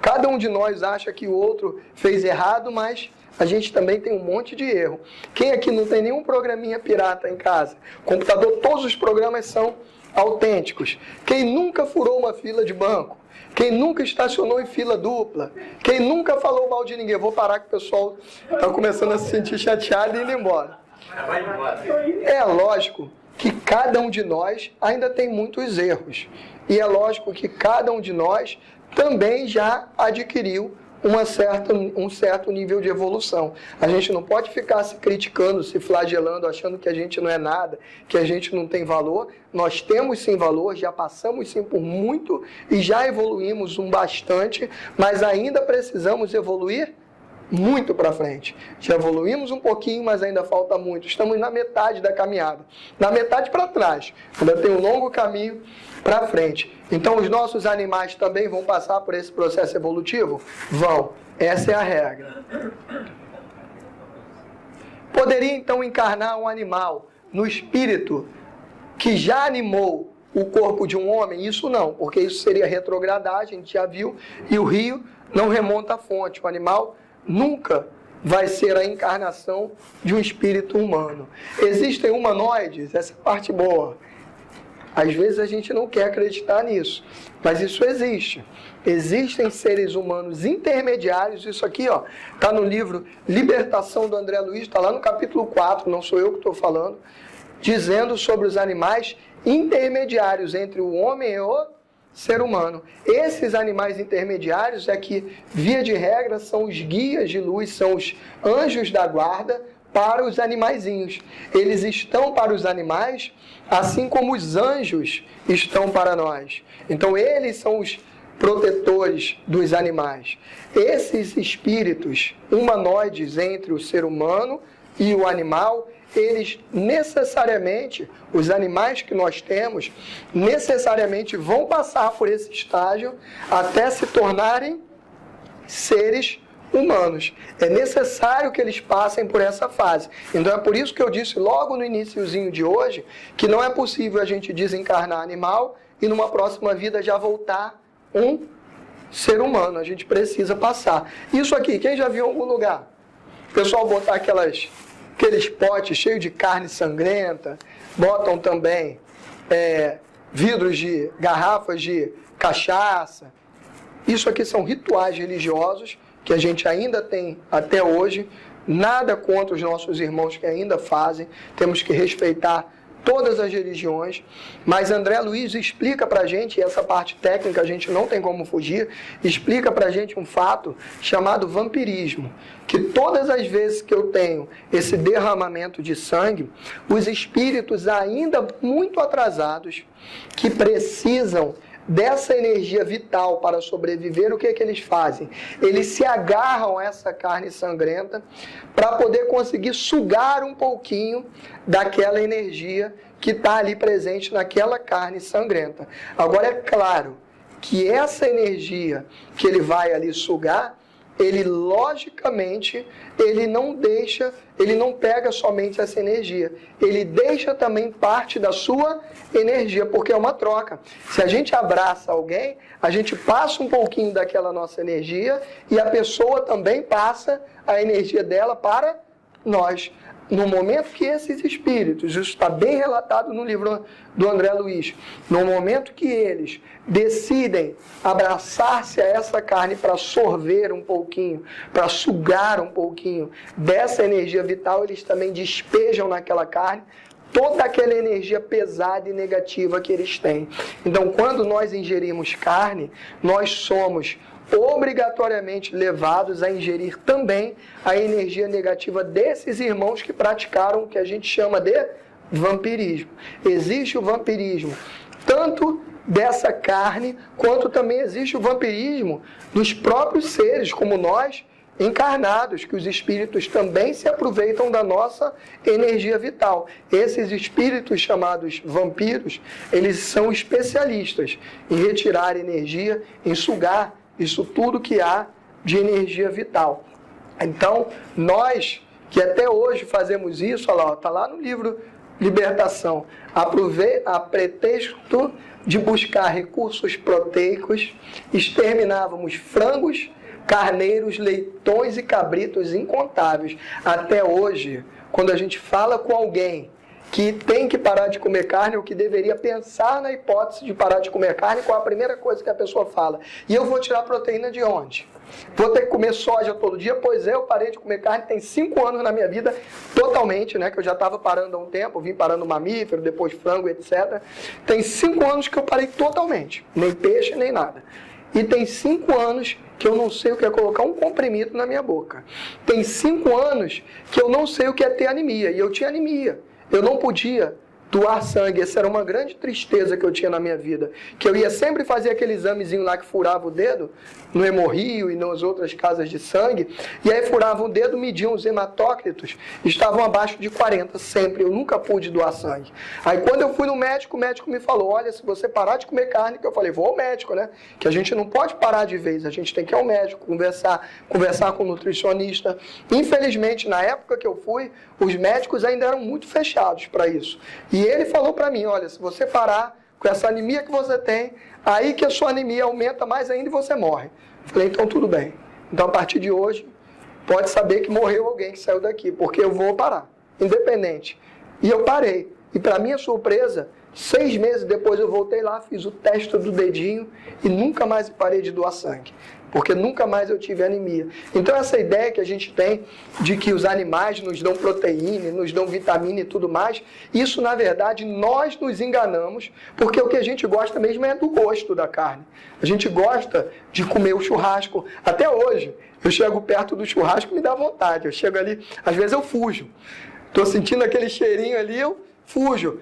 Cada um de nós acha que o outro fez errado, mas a gente também tem um monte de erro. Quem aqui não tem nenhum programinha pirata em casa? Computador, todos os programas são autênticos. Quem nunca furou uma fila de banco? Quem nunca estacionou em fila dupla? Quem nunca falou mal de ninguém? Vou parar que o pessoal está começando a se sentir chateado e ir embora. É lógico que cada um de nós ainda tem muitos erros. E é lógico que cada um de nós também já adquiriu um certo nível de evolução. A gente não pode ficar se criticando, se flagelando, achando que a gente não é nada, que a gente não tem valor. Nós temos sim valor, já passamos sim por muito e já evoluímos bastante, mas ainda precisamos evoluir muito para frente. Já evoluímos um pouquinho, mas ainda falta muito. Estamos na metade da caminhada. Na metade para trás. Ainda tem um longo caminho para frente. Então, os nossos animais também vão passar por esse processo evolutivo? Vão. Essa é a regra. Poderia, então, encarnar um animal no espírito que já animou o corpo de um homem? Isso não, porque isso seria retrogradagem, a gente já viu, e o rio não remonta à fonte. O animal nunca vai ser a encarnação de um espírito humano. Existem humanoides, essa é a parte boa. Às vezes a gente não quer acreditar nisso, mas isso existe. Existem seres humanos intermediários, isso aqui está no livro Libertação do André Luiz, está lá no capítulo 4, não sou eu que estou falando, dizendo sobre os animais intermediários entre o homem e o ser humano. Esses animais intermediários é que, via de regra, são os guias de luz, são os anjos da guarda para os animaizinhos. Eles estão para os animais, assim como os anjos estão para nós. Então, eles são os protetores dos animais. Esses espíritos humanoides entre o ser humano e o animal, eles necessariamente, os animais que nós temos, necessariamente vão passar por esse estágio até se tornarem seres humanos. É necessário que eles passem por essa fase. Então é por isso que eu disse logo no iniciozinho de hoje, que não é possível a gente desencarnar animal e numa próxima vida já voltar um ser humano. A gente precisa passar. Isso aqui, quem já viu em algum lugar? O pessoal botar aqueles potes cheios de carne sangrenta, botam também vidros de garrafas de cachaça. Isso aqui são rituais religiosos que a gente ainda tem até hoje. Nada contra os nossos irmãos que ainda fazem. Temos que respeitar todas as religiões, mas André Luiz explica para a gente, e essa parte técnica a gente não tem como fugir, explica para a gente um fato chamado vampirismo, que todas as vezes que eu tenho esse derramamento de sangue, os espíritos ainda muito atrasados, que precisam dessa energia vital para sobreviver, o que é que eles fazem? Eles se agarram a essa carne sangrenta para poder conseguir sugar um pouquinho daquela energia que está ali presente naquela carne sangrenta. Agora, é claro que essa energia que ele vai ali sugar, ele logicamente, ele não pega somente essa energia, ele deixa também parte da sua energia, porque é uma troca. Se a gente abraça alguém, a gente passa um pouquinho daquela nossa energia e a pessoa também passa a energia dela para nós. No momento que esses espíritos, isso está bem relatado no livro do André Luiz, no momento que eles decidem abraçar-se a essa carne para sorver um pouquinho, para sugar um pouquinho dessa energia vital, eles também despejam naquela carne toda aquela energia pesada e negativa que eles têm. Então, quando nós ingerimos carne, nós somos obrigatoriamente levados a ingerir também a energia negativa desses irmãos que praticaram o que a gente chama de vampirismo. Existe o vampirismo tanto dessa carne, quanto também existe o vampirismo dos próprios seres, como nós, encarnados, que os espíritos também se aproveitam da nossa energia vital. Esses espíritos chamados vampiros, eles são especialistas em retirar energia, em sugar isso tudo que há de energia vital. Então, nós que até hoje fazemos isso, olha lá, está lá no livro Libertação, a pretexto de buscar recursos proteicos, exterminávamos frangos, carneiros, leitões e cabritos incontáveis. Até hoje, quando a gente fala com alguém que tem que parar de comer carne, ou que deveria pensar na hipótese de parar de comer carne, qual a primeira coisa que a pessoa fala? E eu vou tirar proteína de onde? Vou ter que comer soja todo dia? Pois é, eu parei de comer carne, tem 5 anos na minha vida, totalmente, né? Que eu já estava parando há um tempo, vim parando mamífero, depois frango, etc. Tem 5 anos que eu parei totalmente, nem peixe, nem nada. E tem 5 anos que eu não sei o que é colocar um comprimido na minha boca. Tem 5 anos que eu não sei o que é ter anemia, e eu tinha anemia. Eu não podia doar sangue, essa era uma grande tristeza que eu tinha na minha vida, que eu ia sempre fazer aquele examezinho lá que furava o dedo, no Hemorrio e nas outras casas de sangue, e aí furava o dedo, mediam os hematócritos, estavam abaixo de 40 sempre, eu nunca pude doar sangue. Aí quando eu fui no médico, o médico me falou, olha, se você parar de comer carne, que eu falei, vou ao médico, né, que a gente não pode parar de vez, a gente tem que ir ao médico, conversar com o nutricionista. Infelizmente, na época que eu fui, os médicos ainda eram muito fechados para isso. E ele falou para mim, olha, se você parar com essa anemia que você tem, aí que a sua anemia aumenta mais ainda e você morre. Falei, então tudo bem. Então a partir de hoje, pode saber que morreu alguém que saiu daqui, porque eu vou parar, independente. E eu parei. E para minha surpresa, 6 meses depois eu voltei lá, fiz o teste do dedinho e nunca mais parei de doar sangue. Porque nunca mais eu tive anemia. Então essa ideia que a gente tem de que os animais nos dão proteína, nos dão vitamina e tudo mais, isso na verdade nós nos enganamos, porque o que a gente gosta mesmo é do gosto da carne. A gente gosta de comer o churrasco. Até hoje, eu chego perto do churrasco e me dá vontade. Eu chego ali, às vezes eu fujo. Estou sentindo aquele cheirinho ali, eu fujo.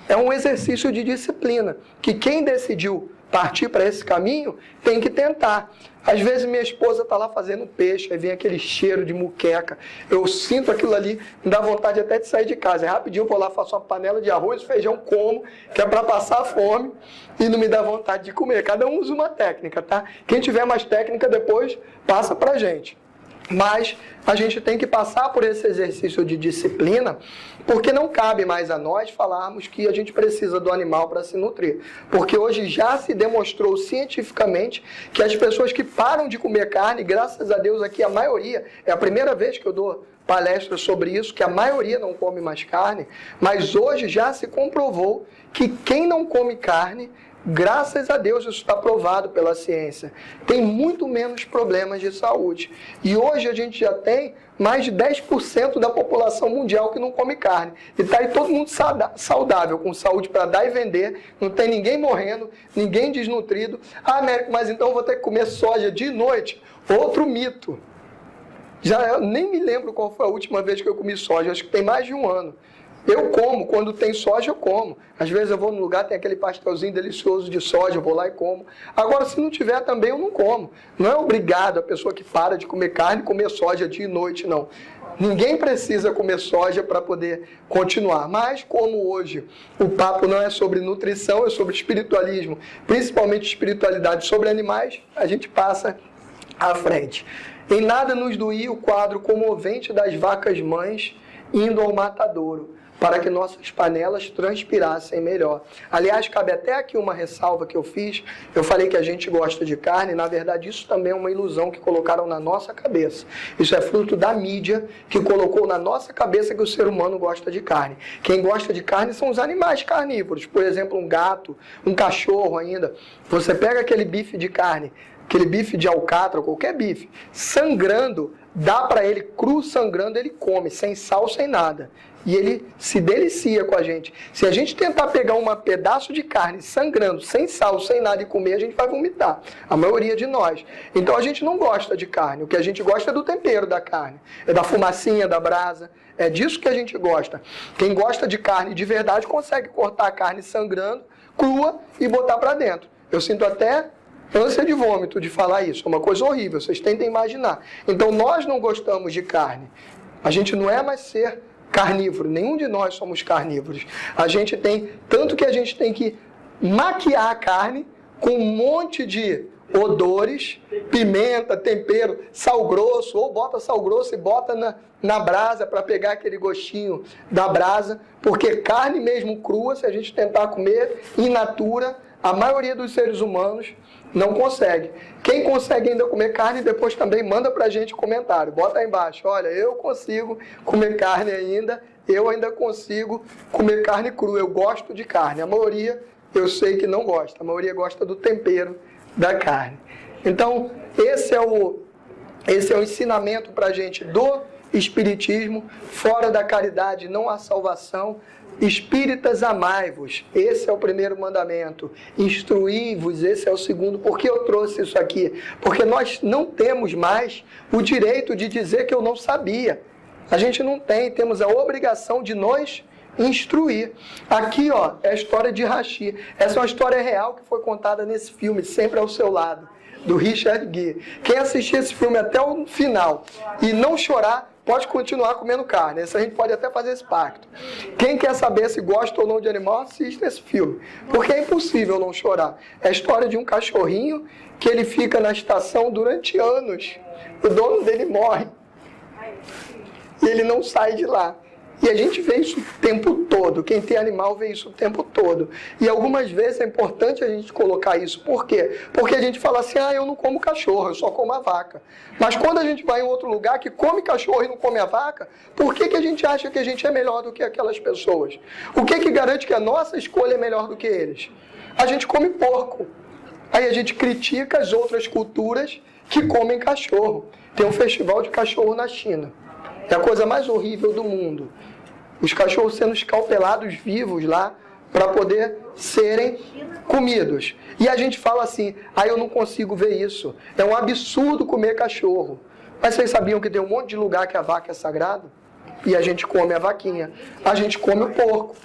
É um exercício de disciplina, que quem decidiu partir para esse caminho, tem que tentar. Às vezes minha esposa está lá fazendo peixe, aí vem aquele cheiro de muqueca. Eu sinto aquilo ali, me dá vontade até de sair de casa. É rapidinho, eu vou lá, faço uma panela de arroz, feijão, como, que é para passar fome e não me dá vontade de comer. Cada um usa uma técnica, tá? Quem tiver mais técnica, depois passa para a gente. Mas a gente tem que passar por esse exercício de disciplina, porque não cabe mais a nós falarmos que a gente precisa do animal para se nutrir. Porque hoje já se demonstrou cientificamente que as pessoas que param de comer carne, graças a Deus aqui a maioria, é a primeira vez que eu dou palestra sobre isso, que a maioria não come mais carne, mas hoje já se comprovou que quem não come carne, graças a Deus, isso está provado pela ciência, tem muito menos problemas de saúde. E hoje a gente já tem mais de 10% da população mundial que não come carne. E está aí todo mundo saudável, com saúde para dar e vender, não tem ninguém morrendo, ninguém desnutrido. Ah, Américo, mas então eu vou ter que comer soja de noite? Outro mito. Eu nem me lembro qual foi a última vez que eu comi soja, acho que tem mais de um ano. Eu como, quando tem soja eu como. Às vezes eu vou num lugar, tem aquele pastelzinho delicioso de soja, eu vou lá e como. Agora, se não tiver também, eu não como. Não é obrigado a pessoa que para de comer carne comer soja dia e noite, não. Ninguém precisa comer soja para poder continuar. Mas, como hoje o papo não é sobre nutrição, é sobre espiritualismo, principalmente espiritualidade sobre animais, a gente passa à frente. Em nada nos doía o quadro comovente das vacas mães indo ao matadouro, para que nossas panelas transpirassem melhor. Aliás, cabe até aqui uma ressalva que eu fiz. Eu falei que a gente gosta de carne, na verdade isso também é uma ilusão que colocaram na nossa cabeça. Isso é fruto da mídia que colocou na nossa cabeça que o ser humano gosta de carne. Quem gosta de carne são os animais carnívoros, por exemplo, um gato, um cachorro ainda. Você pega aquele bife de carne, aquele bife de alcatra, qualquer bife, sangrando, dá para ele, cru sangrando, ele come, sem sal, sem nada. E ele se delicia com a gente. Se a gente tentar pegar um pedaço de carne sangrando, sem sal, sem nada e comer, a gente vai vomitar. A maioria de nós. Então a gente não gosta de carne. O que a gente gosta é do tempero da carne. É da fumacinha, da brasa. É disso que a gente gosta. Quem gosta de carne de verdade consegue cortar a carne sangrando, crua e botar para dentro. Eu sinto até ânsia de vômito de falar isso. É uma coisa horrível. Vocês tentem imaginar. Então nós não gostamos de carne. A gente não é mais ser carnívoro, nenhum de nós somos carnívoros. A gente tem, tanto que a gente tem que maquiar a carne com um monte de odores, pimenta, tempero, sal grosso, ou bota sal grosso e bota na brasa para pegar aquele gostinho da brasa, porque carne mesmo crua, se a gente tentar comer in natura, a maioria dos seres humanos não consegue. Quem consegue ainda comer carne, depois também manda pra gente comentário. Bota aí embaixo, olha, eu consigo comer carne ainda, eu ainda consigo comer carne crua, eu gosto de carne. A maioria, eu sei que não gosta, a maioria gosta do tempero da carne. Então, esse é o ensinamento pra gente do Espiritismo. Fora da caridade não há salvação. Espíritas, amai-vos, esse é o primeiro mandamento. Instruí-vos, esse é o segundo. Por que eu trouxe isso aqui? Porque nós não temos mais o direito de dizer que eu não sabia. A gente não tem, temos a obrigação de nos instruir. Aqui, ó, é a história de Rachi. Essa é uma história real que foi contada nesse filme, Sempre ao Seu Lado, do Richard Gere. Quem assistir esse filme até o final e não chorar, pode continuar comendo carne. Esse a gente pode até fazer esse pacto. Quem quer saber se gosta ou não de animal, assista esse filme. Porque é impossível não chorar. É a história de um cachorrinho que ele fica na estação durante anos. O dono dele morre. E ele não sai de lá. E a gente vê isso o tempo todo. Quem tem animal vê isso o tempo todo. E algumas vezes é importante a gente colocar isso. Por quê? Porque a gente fala assim, eu não como cachorro, eu só como a vaca. Mas quando a gente vai em outro lugar que come cachorro e não come a vaca, por que a gente acha que a gente é melhor do que aquelas pessoas? O que garante que a nossa escolha é melhor do que eles? A gente come porco. Aí a gente critica as outras culturas que comem cachorro. Tem um festival de cachorro na China. É a coisa mais horrível do mundo. Os cachorros sendo escalpelados vivos lá para poder serem comidos. E a gente fala assim, eu não consigo ver isso. É um absurdo comer cachorro. Mas vocês sabiam que tem um monte de lugar que a vaca é sagrada? E a gente come a vaquinha. A gente come o porco.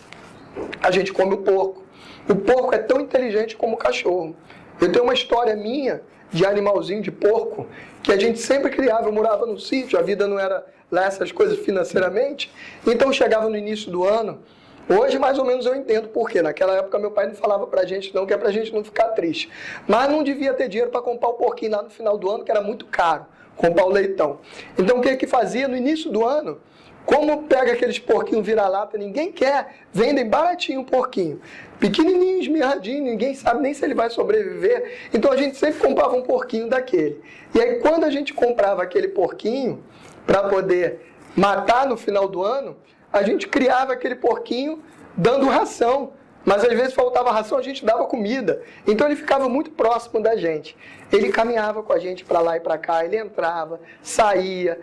A gente come o porco. O porco é tão inteligente como o cachorro. Eu tenho uma história minha de animalzinho de porco, que a gente sempre criava. Eu morava no sítio, a vida não era lá essas coisas financeiramente, então chegava no início do ano. Hoje, mais ou menos, eu entendo por quê. Naquela época, meu pai não falava pra gente não, que é pra gente não ficar triste. Mas não devia ter dinheiro para comprar o porquinho lá no final do ano, que era muito caro, comprar o leitão. Então, o que que fazia? No início do ano, como pega aqueles porquinhos vira-lata, ninguém quer, vendem baratinho o porquinho. Pequenininho, esmirradinho, ninguém sabe nem se ele vai sobreviver. Então, a gente sempre comprava um porquinho daquele. E aí, quando a gente comprava aquele porquinho, para poder matar no final do ano, a gente criava aquele porquinho dando ração. Mas às vezes faltava ração, a gente dava comida. Então ele ficava muito próximo da gente. Ele caminhava com a gente para lá e para cá, ele entrava, saía,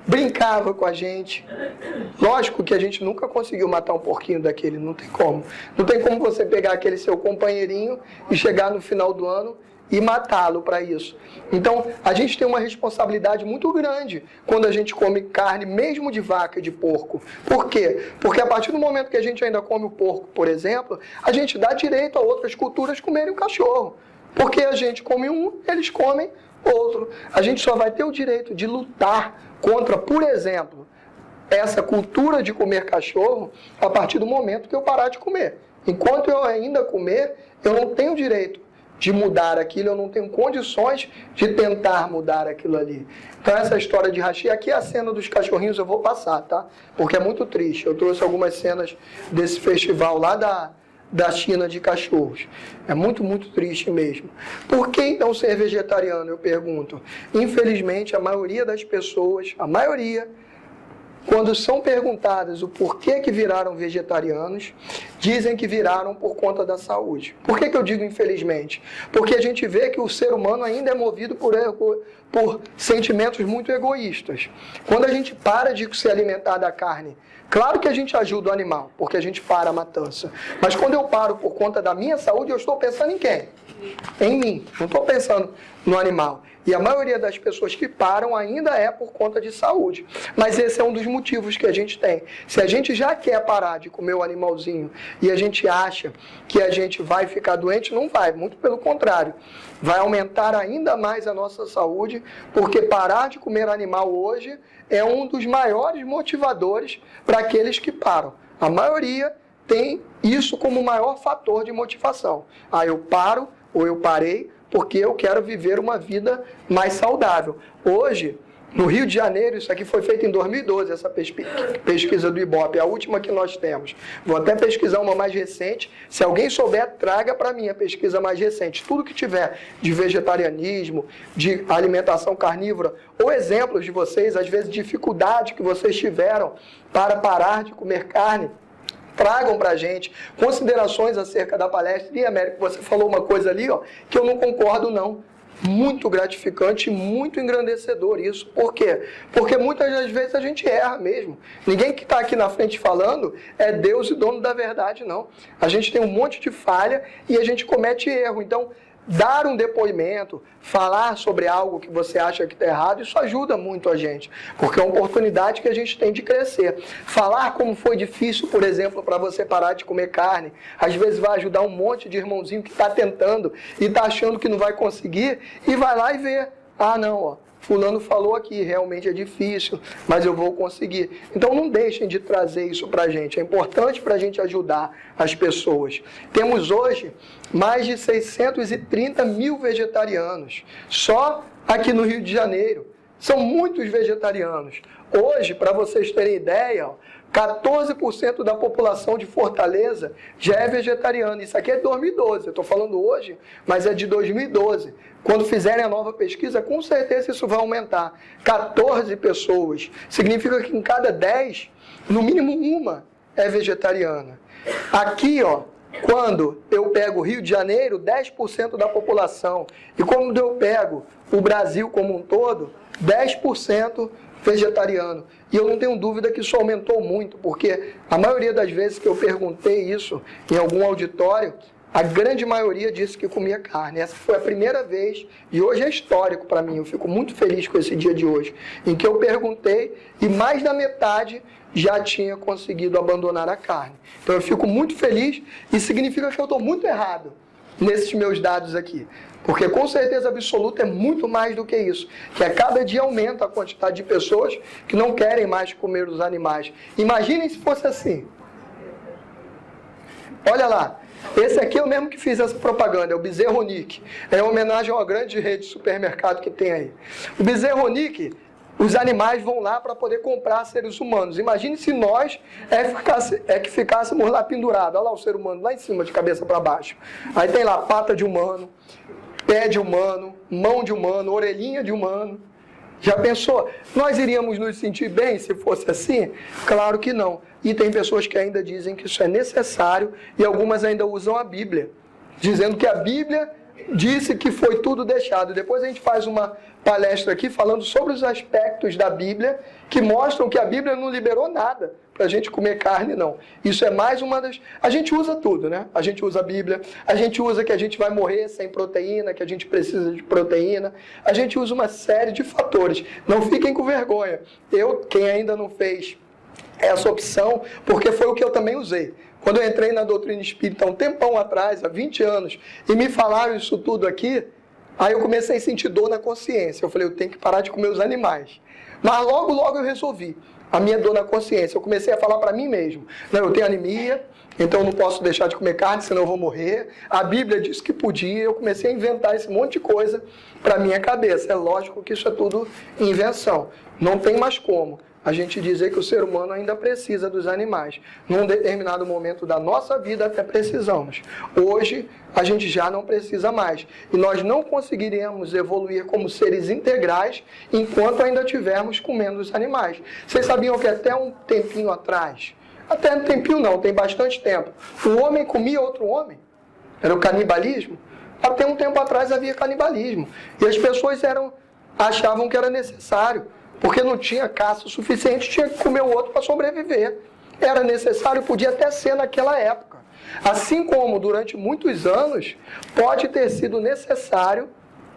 brincava com a gente. Lógico que a gente nunca conseguiu matar um porquinho daquele, não tem como. Não tem como você pegar aquele seu companheirinho e chegar no final do ano e matá-lo para isso. Então, a gente tem uma responsabilidade muito grande quando a gente come carne, mesmo de vaca e de porco. Por quê? Porque a partir do momento que a gente ainda come o porco, por exemplo, a gente dá direito a outras culturas comerem o cachorro. Porque a gente come um, eles comem outro. A gente só vai ter o direito de lutar contra, por exemplo, essa cultura de comer cachorro a partir do momento que eu parar de comer. Enquanto eu ainda comer, eu não tenho direito de mudar aquilo, eu não tenho condições de tentar mudar aquilo ali. Então essa história de hashi, aqui a cena dos cachorrinhos eu vou passar, tá? Porque é muito triste. Eu trouxe algumas cenas desse festival lá da China de cachorros. É muito, muito triste mesmo. Por que então ser vegetariano, eu pergunto? Infelizmente, a maioria das pessoas, a maioria, quando são perguntadas o porquê que viraram vegetarianos, dizem que viraram por conta da saúde. Por que eu digo infelizmente? Porque a gente vê que o ser humano ainda é movido por sentimentos muito egoístas. Quando a gente para de se alimentar da carne, claro que a gente ajuda o animal, porque a gente para a matança. Mas quando eu paro por conta da minha saúde, eu estou pensando em quem? Em mim. Não estou pensando no animal. E a maioria das pessoas que param ainda é por conta de saúde. Mas esse é um dos motivos que a gente tem. Se a gente já quer parar de comer o animalzinho e a gente acha que a gente vai ficar doente, não vai. Muito pelo contrário. Vai aumentar ainda mais a nossa saúde, porque parar de comer animal hoje é um dos maiores motivadores para aqueles que param. A maioria tem isso como o maior fator de motivação. Ah, eu paro ou eu parei porque eu quero viver uma vida mais saudável. Hoje, no Rio de Janeiro, isso aqui foi feito em 2012, essa pesquisa do Ibope, a última que nós temos. Vou até pesquisar uma mais recente. Se alguém souber, traga para mim a pesquisa mais recente. Tudo que tiver de vegetarianismo, de alimentação carnívora, ou exemplos de vocês, às vezes dificuldade que vocês tiveram para parar de comer carne, tragam para a gente considerações acerca da palestra. E, Américo, você falou uma coisa ali, ó, que eu não concordo, não. Muito gratificante, muito engrandecedor isso. Por quê? Porque muitas das vezes a gente erra mesmo. Ninguém que está aqui na frente falando é Deus e dono da verdade, não. A gente tem um monte de falha e a gente comete erro. Então, dar um depoimento, falar sobre algo que você acha que está errado, isso ajuda muito a gente, porque é uma oportunidade que a gente tem de crescer. Falar como foi difícil, por exemplo, para você parar de comer carne, às vezes vai ajudar um monte de irmãozinho que está tentando e está achando que não vai conseguir, e vai lá e vê, ah não, ó, fulano falou aqui, realmente é difícil, mas eu vou conseguir. Então não deixem de trazer isso para a gente. É importante para a gente ajudar as pessoas. Temos hoje mais de 630 mil vegetarianos, só aqui no Rio de Janeiro. São muitos vegetarianos. Hoje, para vocês terem ideia, 14% da população de Fortaleza já é vegetariana. Isso aqui é de 2012, eu estou falando hoje, mas é de 2012. Quando fizerem a nova pesquisa, com certeza isso vai aumentar. 14 pessoas. Significa que em cada 10, no mínimo uma é vegetariana. Aqui, ó, quando eu pego o Rio de Janeiro, 10% da população. E quando eu pego o Brasil como um todo, 10% vegetariano. E eu não tenho dúvida que isso aumentou muito, porque a maioria das vezes que eu perguntei isso em algum auditório, a grande maioria disse que comia carne. Essa foi a primeira vez, e hoje é histórico para mim, eu fico muito feliz com esse dia de hoje, em que eu perguntei e mais da metade já tinha conseguido abandonar a carne. Então eu fico muito feliz e significa que eu estou muito errado nesses meus dados aqui. Porque com certeza absoluta é muito mais do que isso. Que a cada dia aumenta a quantidade de pessoas que não querem mais comer os animais. Imaginem se fosse assim. Olha lá. Esse aqui é o mesmo que fiz essa propaganda, é o Bezerro Nick. É em homenagem a uma grande rede de supermercado que tem aí. O Bezerro Nick, os animais vão lá para poder comprar seres humanos. Imagine se nós que ficássemos lá pendurados. Olha lá o ser humano lá em cima, de cabeça para baixo. Aí tem lá pata de humano, pé de humano, mão de humano, orelhinha de humano. Já pensou? Nós iríamos nos sentir bem se fosse assim? Claro que não. E tem pessoas que ainda dizem que isso é necessário e algumas ainda usam a Bíblia, dizendo que a Bíblia disse que foi tudo deixado. Depois a gente faz uma palestra aqui falando sobre os aspectos da Bíblia que mostram que a Bíblia não liberou nada para a gente comer carne, não. Isso é mais uma das... A gente usa tudo, né? A gente usa a Bíblia, a gente usa que a gente vai morrer sem proteína, que a gente precisa de proteína, a gente usa uma série de fatores. Não fiquem com vergonha. Quem ainda não fez essa opção, porque foi o que eu também usei. Quando eu entrei na doutrina espírita um tempão atrás, há 20 anos, e me falaram isso tudo aqui, aí eu comecei a sentir dor na consciência. Eu falei, eu tenho que parar de comer os animais. Mas logo eu resolvi a minha dor na consciência. Eu comecei a falar para mim mesmo. Não, eu tenho anemia, então eu não posso deixar de comer carne, senão eu vou morrer. A Bíblia diz que podia. Eu comecei a inventar esse monte de coisa para minha cabeça. É lógico que isso é tudo invenção. Não tem mais como a gente dizer que o ser humano ainda precisa dos animais. Num determinado momento da nossa vida até precisamos. Hoje a gente já não precisa mais. E nós não conseguiremos evoluir como seres integrais enquanto ainda estivermos comendo os animais. Vocês sabiam que até um tempinho atrás, até um tempinho não, tem bastante tempo, um homem comia outro homem? Era o canibalismo? Até um tempo atrás havia canibalismo. E as pessoas achavam que era necessário. Porque não tinha caça o suficiente, tinha que comer o outro para sobreviver. Era necessário, podia até ser naquela época. Assim como durante muitos anos, pode ter sido necessário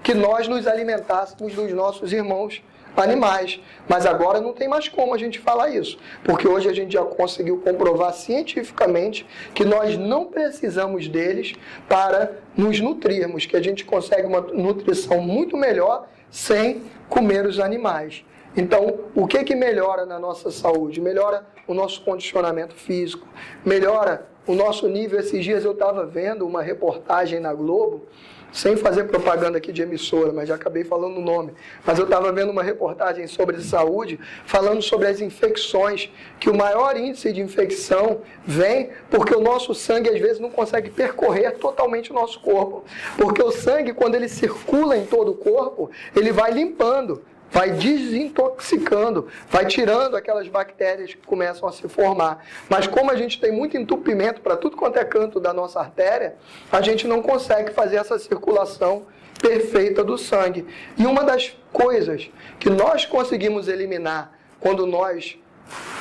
que nós nos alimentássemos dos nossos irmãos animais. Mas agora não tem mais como a gente falar isso. Porque hoje a gente já conseguiu comprovar cientificamente que nós não precisamos deles para nos nutrirmos, que a gente consegue uma nutrição muito melhor sem comer os animais. Então, o que melhora na nossa saúde? Melhora o nosso condicionamento físico, melhora o nosso nível. Esses dias eu estava vendo uma reportagem na Globo, sem fazer propaganda aqui de emissora, mas já acabei falando o nome. Mas eu estava vendo uma reportagem sobre saúde, falando sobre as infecções, que o maior índice de infecção vem porque o nosso sangue às vezes não consegue percorrer totalmente o nosso corpo. Porque o sangue, quando ele circula em todo o corpo, ele vai limpando, vai desintoxicando, vai tirando aquelas bactérias que começam a se formar. Mas como a gente tem muito entupimento para tudo quanto é canto da nossa artéria, a gente não consegue fazer essa circulação perfeita do sangue. E uma das coisas que nós conseguimos eliminar quando nós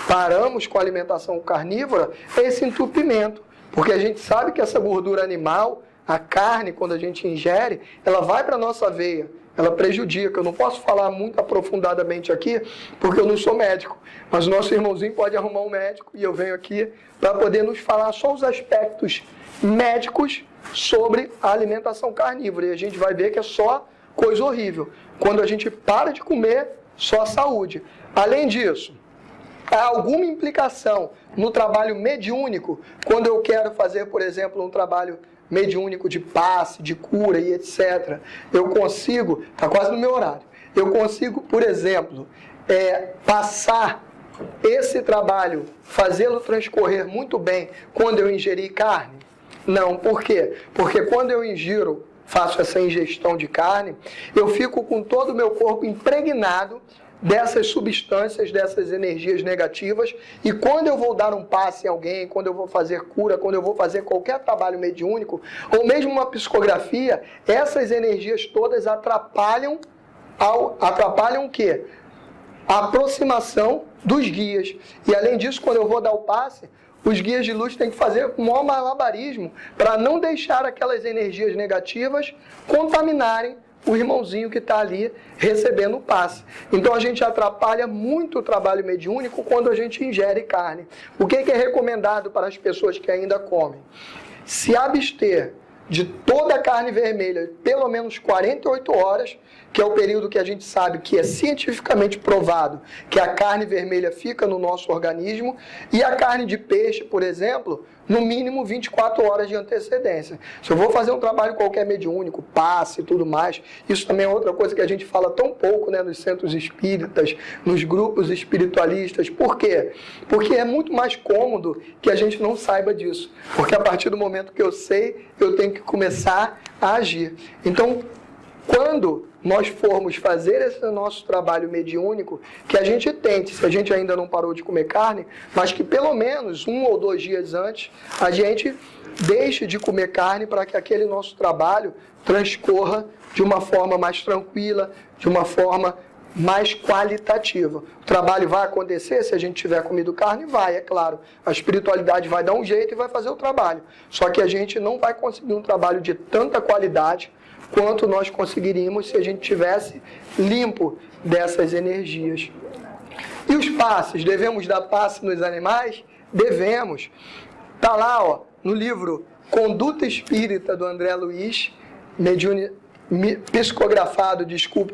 paramos com a alimentação carnívora é esse entupimento. Porque a gente sabe que essa gordura animal, a carne, quando a gente ingere, ela vai para a nossa veia. Ela prejudica. Eu não posso falar muito aprofundadamente aqui, porque eu não sou médico. Mas o nosso irmãozinho pode arrumar um médico, e eu venho aqui para poder nos falar só os aspectos médicos sobre a alimentação carnívora. E a gente vai ver que é só coisa horrível. Quando a gente para de comer, só saúde. Além disso, há alguma implicação no trabalho mediúnico, quando eu quero fazer, por exemplo, um trabalho mediúnico de passe, de cura e etc. Eu consigo, está quase no meu horário, eu consigo, por exemplo, passar esse trabalho, fazê-lo transcorrer muito bem quando eu ingerir carne? Não, por quê? Porque quando eu faço essa ingestão de carne, eu fico com todo o meu corpo impregnado dessas substâncias, dessas energias negativas, e quando eu vou dar um passe em alguém, quando eu vou fazer cura, quando eu vou fazer qualquer trabalho mediúnico, ou mesmo uma psicografia, essas energias todas atrapalham o quê? A aproximação dos guias. E além disso, quando eu vou dar o passe, os guias de luz têm que fazer o maior malabarismo para não deixar aquelas energias negativas contaminarem o irmãozinho que está ali recebendo o passe. Então a gente atrapalha muito o trabalho mediúnico quando a gente ingere carne. O que é recomendado para as pessoas que ainda comem? Se abster de toda a carne vermelha pelo menos 48 horas, que é o período que a gente sabe que é cientificamente provado que a carne vermelha fica no nosso organismo, e a carne de peixe, por exemplo, no mínimo 24 horas de antecedência. Se eu vou fazer um trabalho qualquer mediúnico, passe e tudo mais, isso também é outra coisa que a gente fala tão pouco, né, nos centros espíritas, nos grupos espiritualistas. Por quê? Porque é muito mais cômodo que a gente não saiba disso. Porque a partir do momento que eu sei, eu tenho que começar a agir. Então, quando nós formos fazer esse nosso trabalho mediúnico, que a gente tente, se a gente ainda não parou de comer carne, mas que pelo menos 1 ou 2 dias antes, a gente deixe de comer carne para que aquele nosso trabalho transcorra de uma forma mais tranquila, de uma forma mais qualitativa. O trabalho vai acontecer se a gente tiver comido carne? Vai, é claro. A espiritualidade vai dar um jeito e vai fazer o trabalho. Só que a gente não vai conseguir um trabalho de tanta qualidade quanto nós conseguiríamos se a gente tivesse limpo dessas energias. E os passes? Devemos dar passe nos animais? Devemos. Está lá, ó, no livro Conduta Espírita, do André Luiz, psicografado,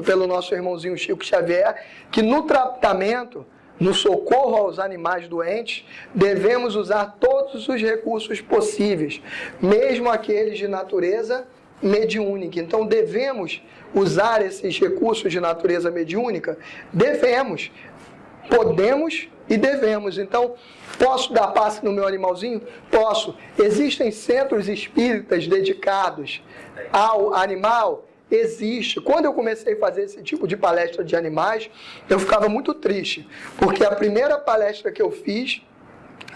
pelo nosso irmãozinho Chico Xavier, que no tratamento, no socorro aos animais doentes, devemos usar todos os recursos possíveis, mesmo aqueles de natureza mediúnica. Então, devemos usar esses recursos de natureza mediúnica? Devemos. Podemos e devemos. Então, posso dar passe no meu animalzinho? Posso. Existem centros espíritas dedicados ao animal? Existe. Quando eu comecei a fazer esse tipo de palestra de animais, eu ficava muito triste, porque a primeira palestra que eu fiz,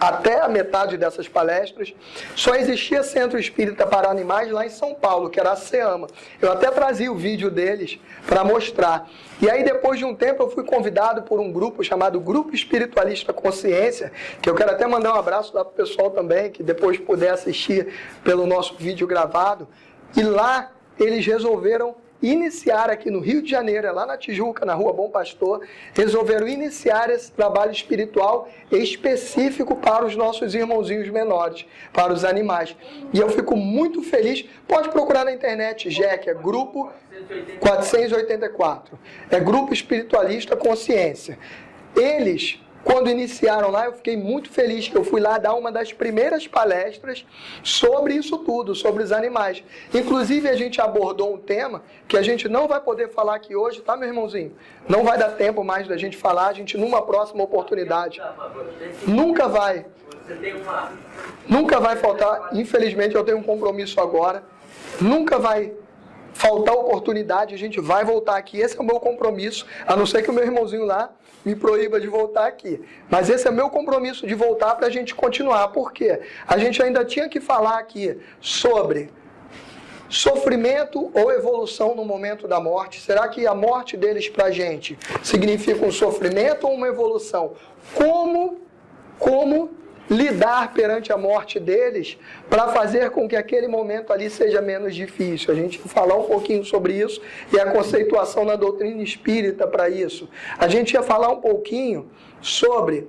até a metade dessas palestras, só existia centro espírita para animais lá em São Paulo, que era a SEAMA. Eu até trazia o vídeo deles para mostrar. E aí, depois de um tempo, eu fui convidado por um grupo chamado Grupo Espiritualista Consciência, que eu quero até mandar um abraço lá para o pessoal também, que depois puder assistir pelo nosso vídeo gravado. E lá eles resolveram iniciar aqui no Rio de Janeiro, lá na Tijuca, na Rua Bom Pastor, resolveram iniciar esse trabalho espiritual específico para os nossos irmãozinhos menores, para os animais. E eu fico muito feliz. Pode procurar na internet, GEC, é Grupo 484. É Grupo Espiritualista Consciência. Eles, quando iniciaram lá, eu fiquei muito feliz que eu fui lá dar uma das primeiras palestras sobre isso tudo, sobre os animais. Inclusive, a gente abordou um tema que a gente não vai poder falar aqui hoje, tá, meu irmãozinho? Não vai dar tempo mais da gente falar, a gente numa próxima oportunidade. Nunca vai. Nunca vai faltar, infelizmente eu tenho um compromisso agora, nunca vai faltar oportunidade, a gente vai voltar aqui, esse é o meu compromisso, a não ser que o meu irmãozinho lá me proíba de voltar aqui. Mas esse é meu compromisso de voltar para a gente continuar. Por quê? A gente ainda tinha que falar aqui sobre sofrimento ou evolução no momento da morte. Será que a morte deles para a gente significa um sofrimento ou uma evolução? Como lidar perante a morte deles para fazer com que aquele momento ali seja menos difícil? A gente vai falar um pouquinho sobre isso e a conceituação na doutrina espírita para isso. A gente ia falar um pouquinho sobre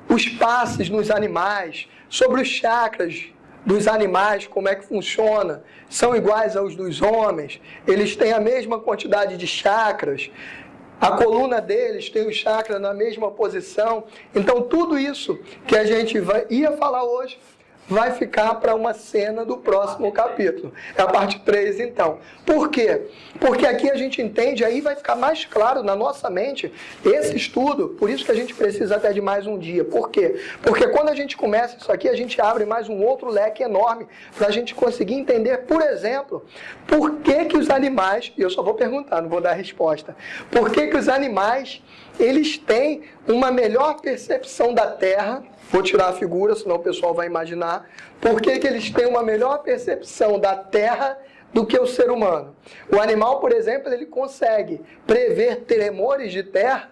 os passes nos animais, sobre os chakras dos animais, como é que funciona, são iguais aos dos homens, eles têm a mesma quantidade de chakras, a coluna deles tem o chakra na mesma posição. Então, tudo isso que a gente ia falar hoje vai ficar para uma cena do próximo capítulo. É a parte 3, então. Por quê? Porque aqui a gente entende, aí vai ficar mais claro na nossa mente esse estudo, por isso que a gente precisa até de mais um dia. Por quê? Porque quando a gente começa isso aqui, a gente abre mais um outro leque enorme para a gente conseguir entender, por exemplo, por que os animais, e eu só vou perguntar, não vou dar a resposta, por que os animais, eles têm uma melhor percepção da Terra. Vou tirar a figura, senão o pessoal vai imaginar. Por que eles têm uma melhor percepção da Terra do que o ser humano? O animal, por exemplo, ele consegue prever tremores de terra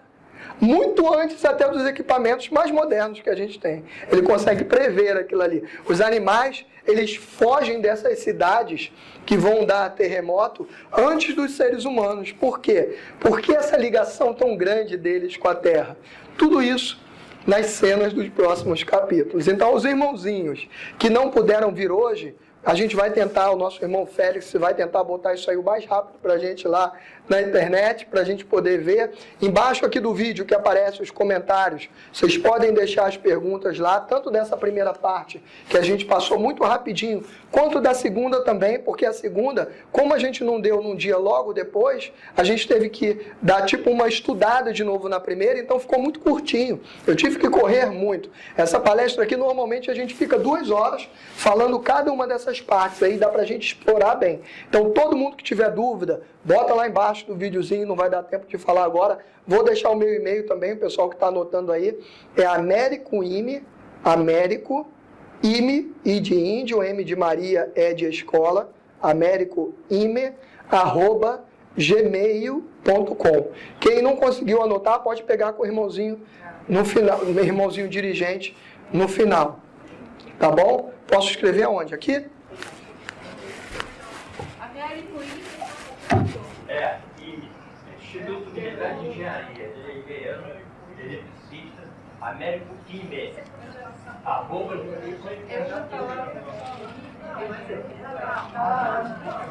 muito antes até dos equipamentos mais modernos que a gente tem. Ele consegue prever aquilo ali. Os animais, eles fogem dessas cidades que vão dar terremoto antes dos seres humanos. Por quê? Porque essa ligação tão grande deles com a Terra. Tudo isso nas cenas dos próximos capítulos. Então, os irmãozinhos que não puderam vir hoje, a gente vai tentar, o nosso irmão Félix vai tentar botar isso aí o mais rápido para a gente lá na internet, para a gente poder ver. Embaixo aqui do vídeo que aparecem os comentários, vocês podem deixar as perguntas lá, tanto dessa primeira parte, que a gente passou muito rapidinho, quanto da segunda também, porque a segunda, como a gente não deu num dia logo depois, a gente teve que dar tipo uma estudada de novo na primeira, então ficou muito curtinho. Eu tive que correr muito. Essa palestra aqui, normalmente a gente fica 2 horas falando cada uma dessas partes, aí dá pra gente explorar bem. Então, todo mundo que tiver dúvida, bota lá embaixo do videozinho, não vai dar tempo de falar agora. Vou deixar o meu e-mail também, o pessoal que está anotando aí, é américoime, I de índio, M de Maria, E de escola, américoime@gmail.com. Quem não conseguiu anotar, pode pegar com o irmãozinho no final, o meu irmãozinho dirigente no final. Tá bom? Posso escrever aonde? Aqui? Instituto Militar de Engenharia, eletricista, Américo Ime.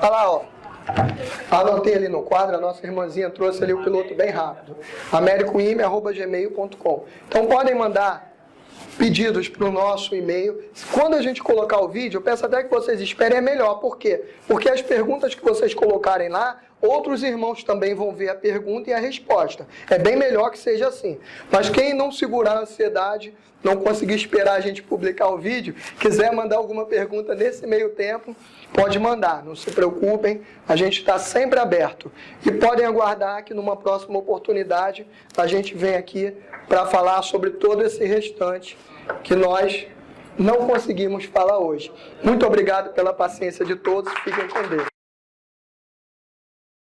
Olha lá, ó. Anotei ali no quadro, a nossa irmãzinha trouxe ali o piloto bem rápido. américoime@gmail.com. Então podem mandar pedidos para o nosso e-mail. Quando a gente colocar o vídeo, eu peço até que vocês esperem, é melhor. Por quê? Porque as perguntas que vocês colocarem lá, outros irmãos também vão ver a pergunta e a resposta. É bem melhor que seja assim. Mas quem não segurar a ansiedade, não conseguir esperar a gente publicar o vídeo, quiser mandar alguma pergunta nesse meio tempo, pode mandar. Não se preocupem, a gente está sempre aberto. E podem aguardar que numa próxima oportunidade a gente vem aqui para falar sobre todo esse restante que nós não conseguimos falar hoje. Muito obrigado pela paciência de todos. Fiquem com Deus.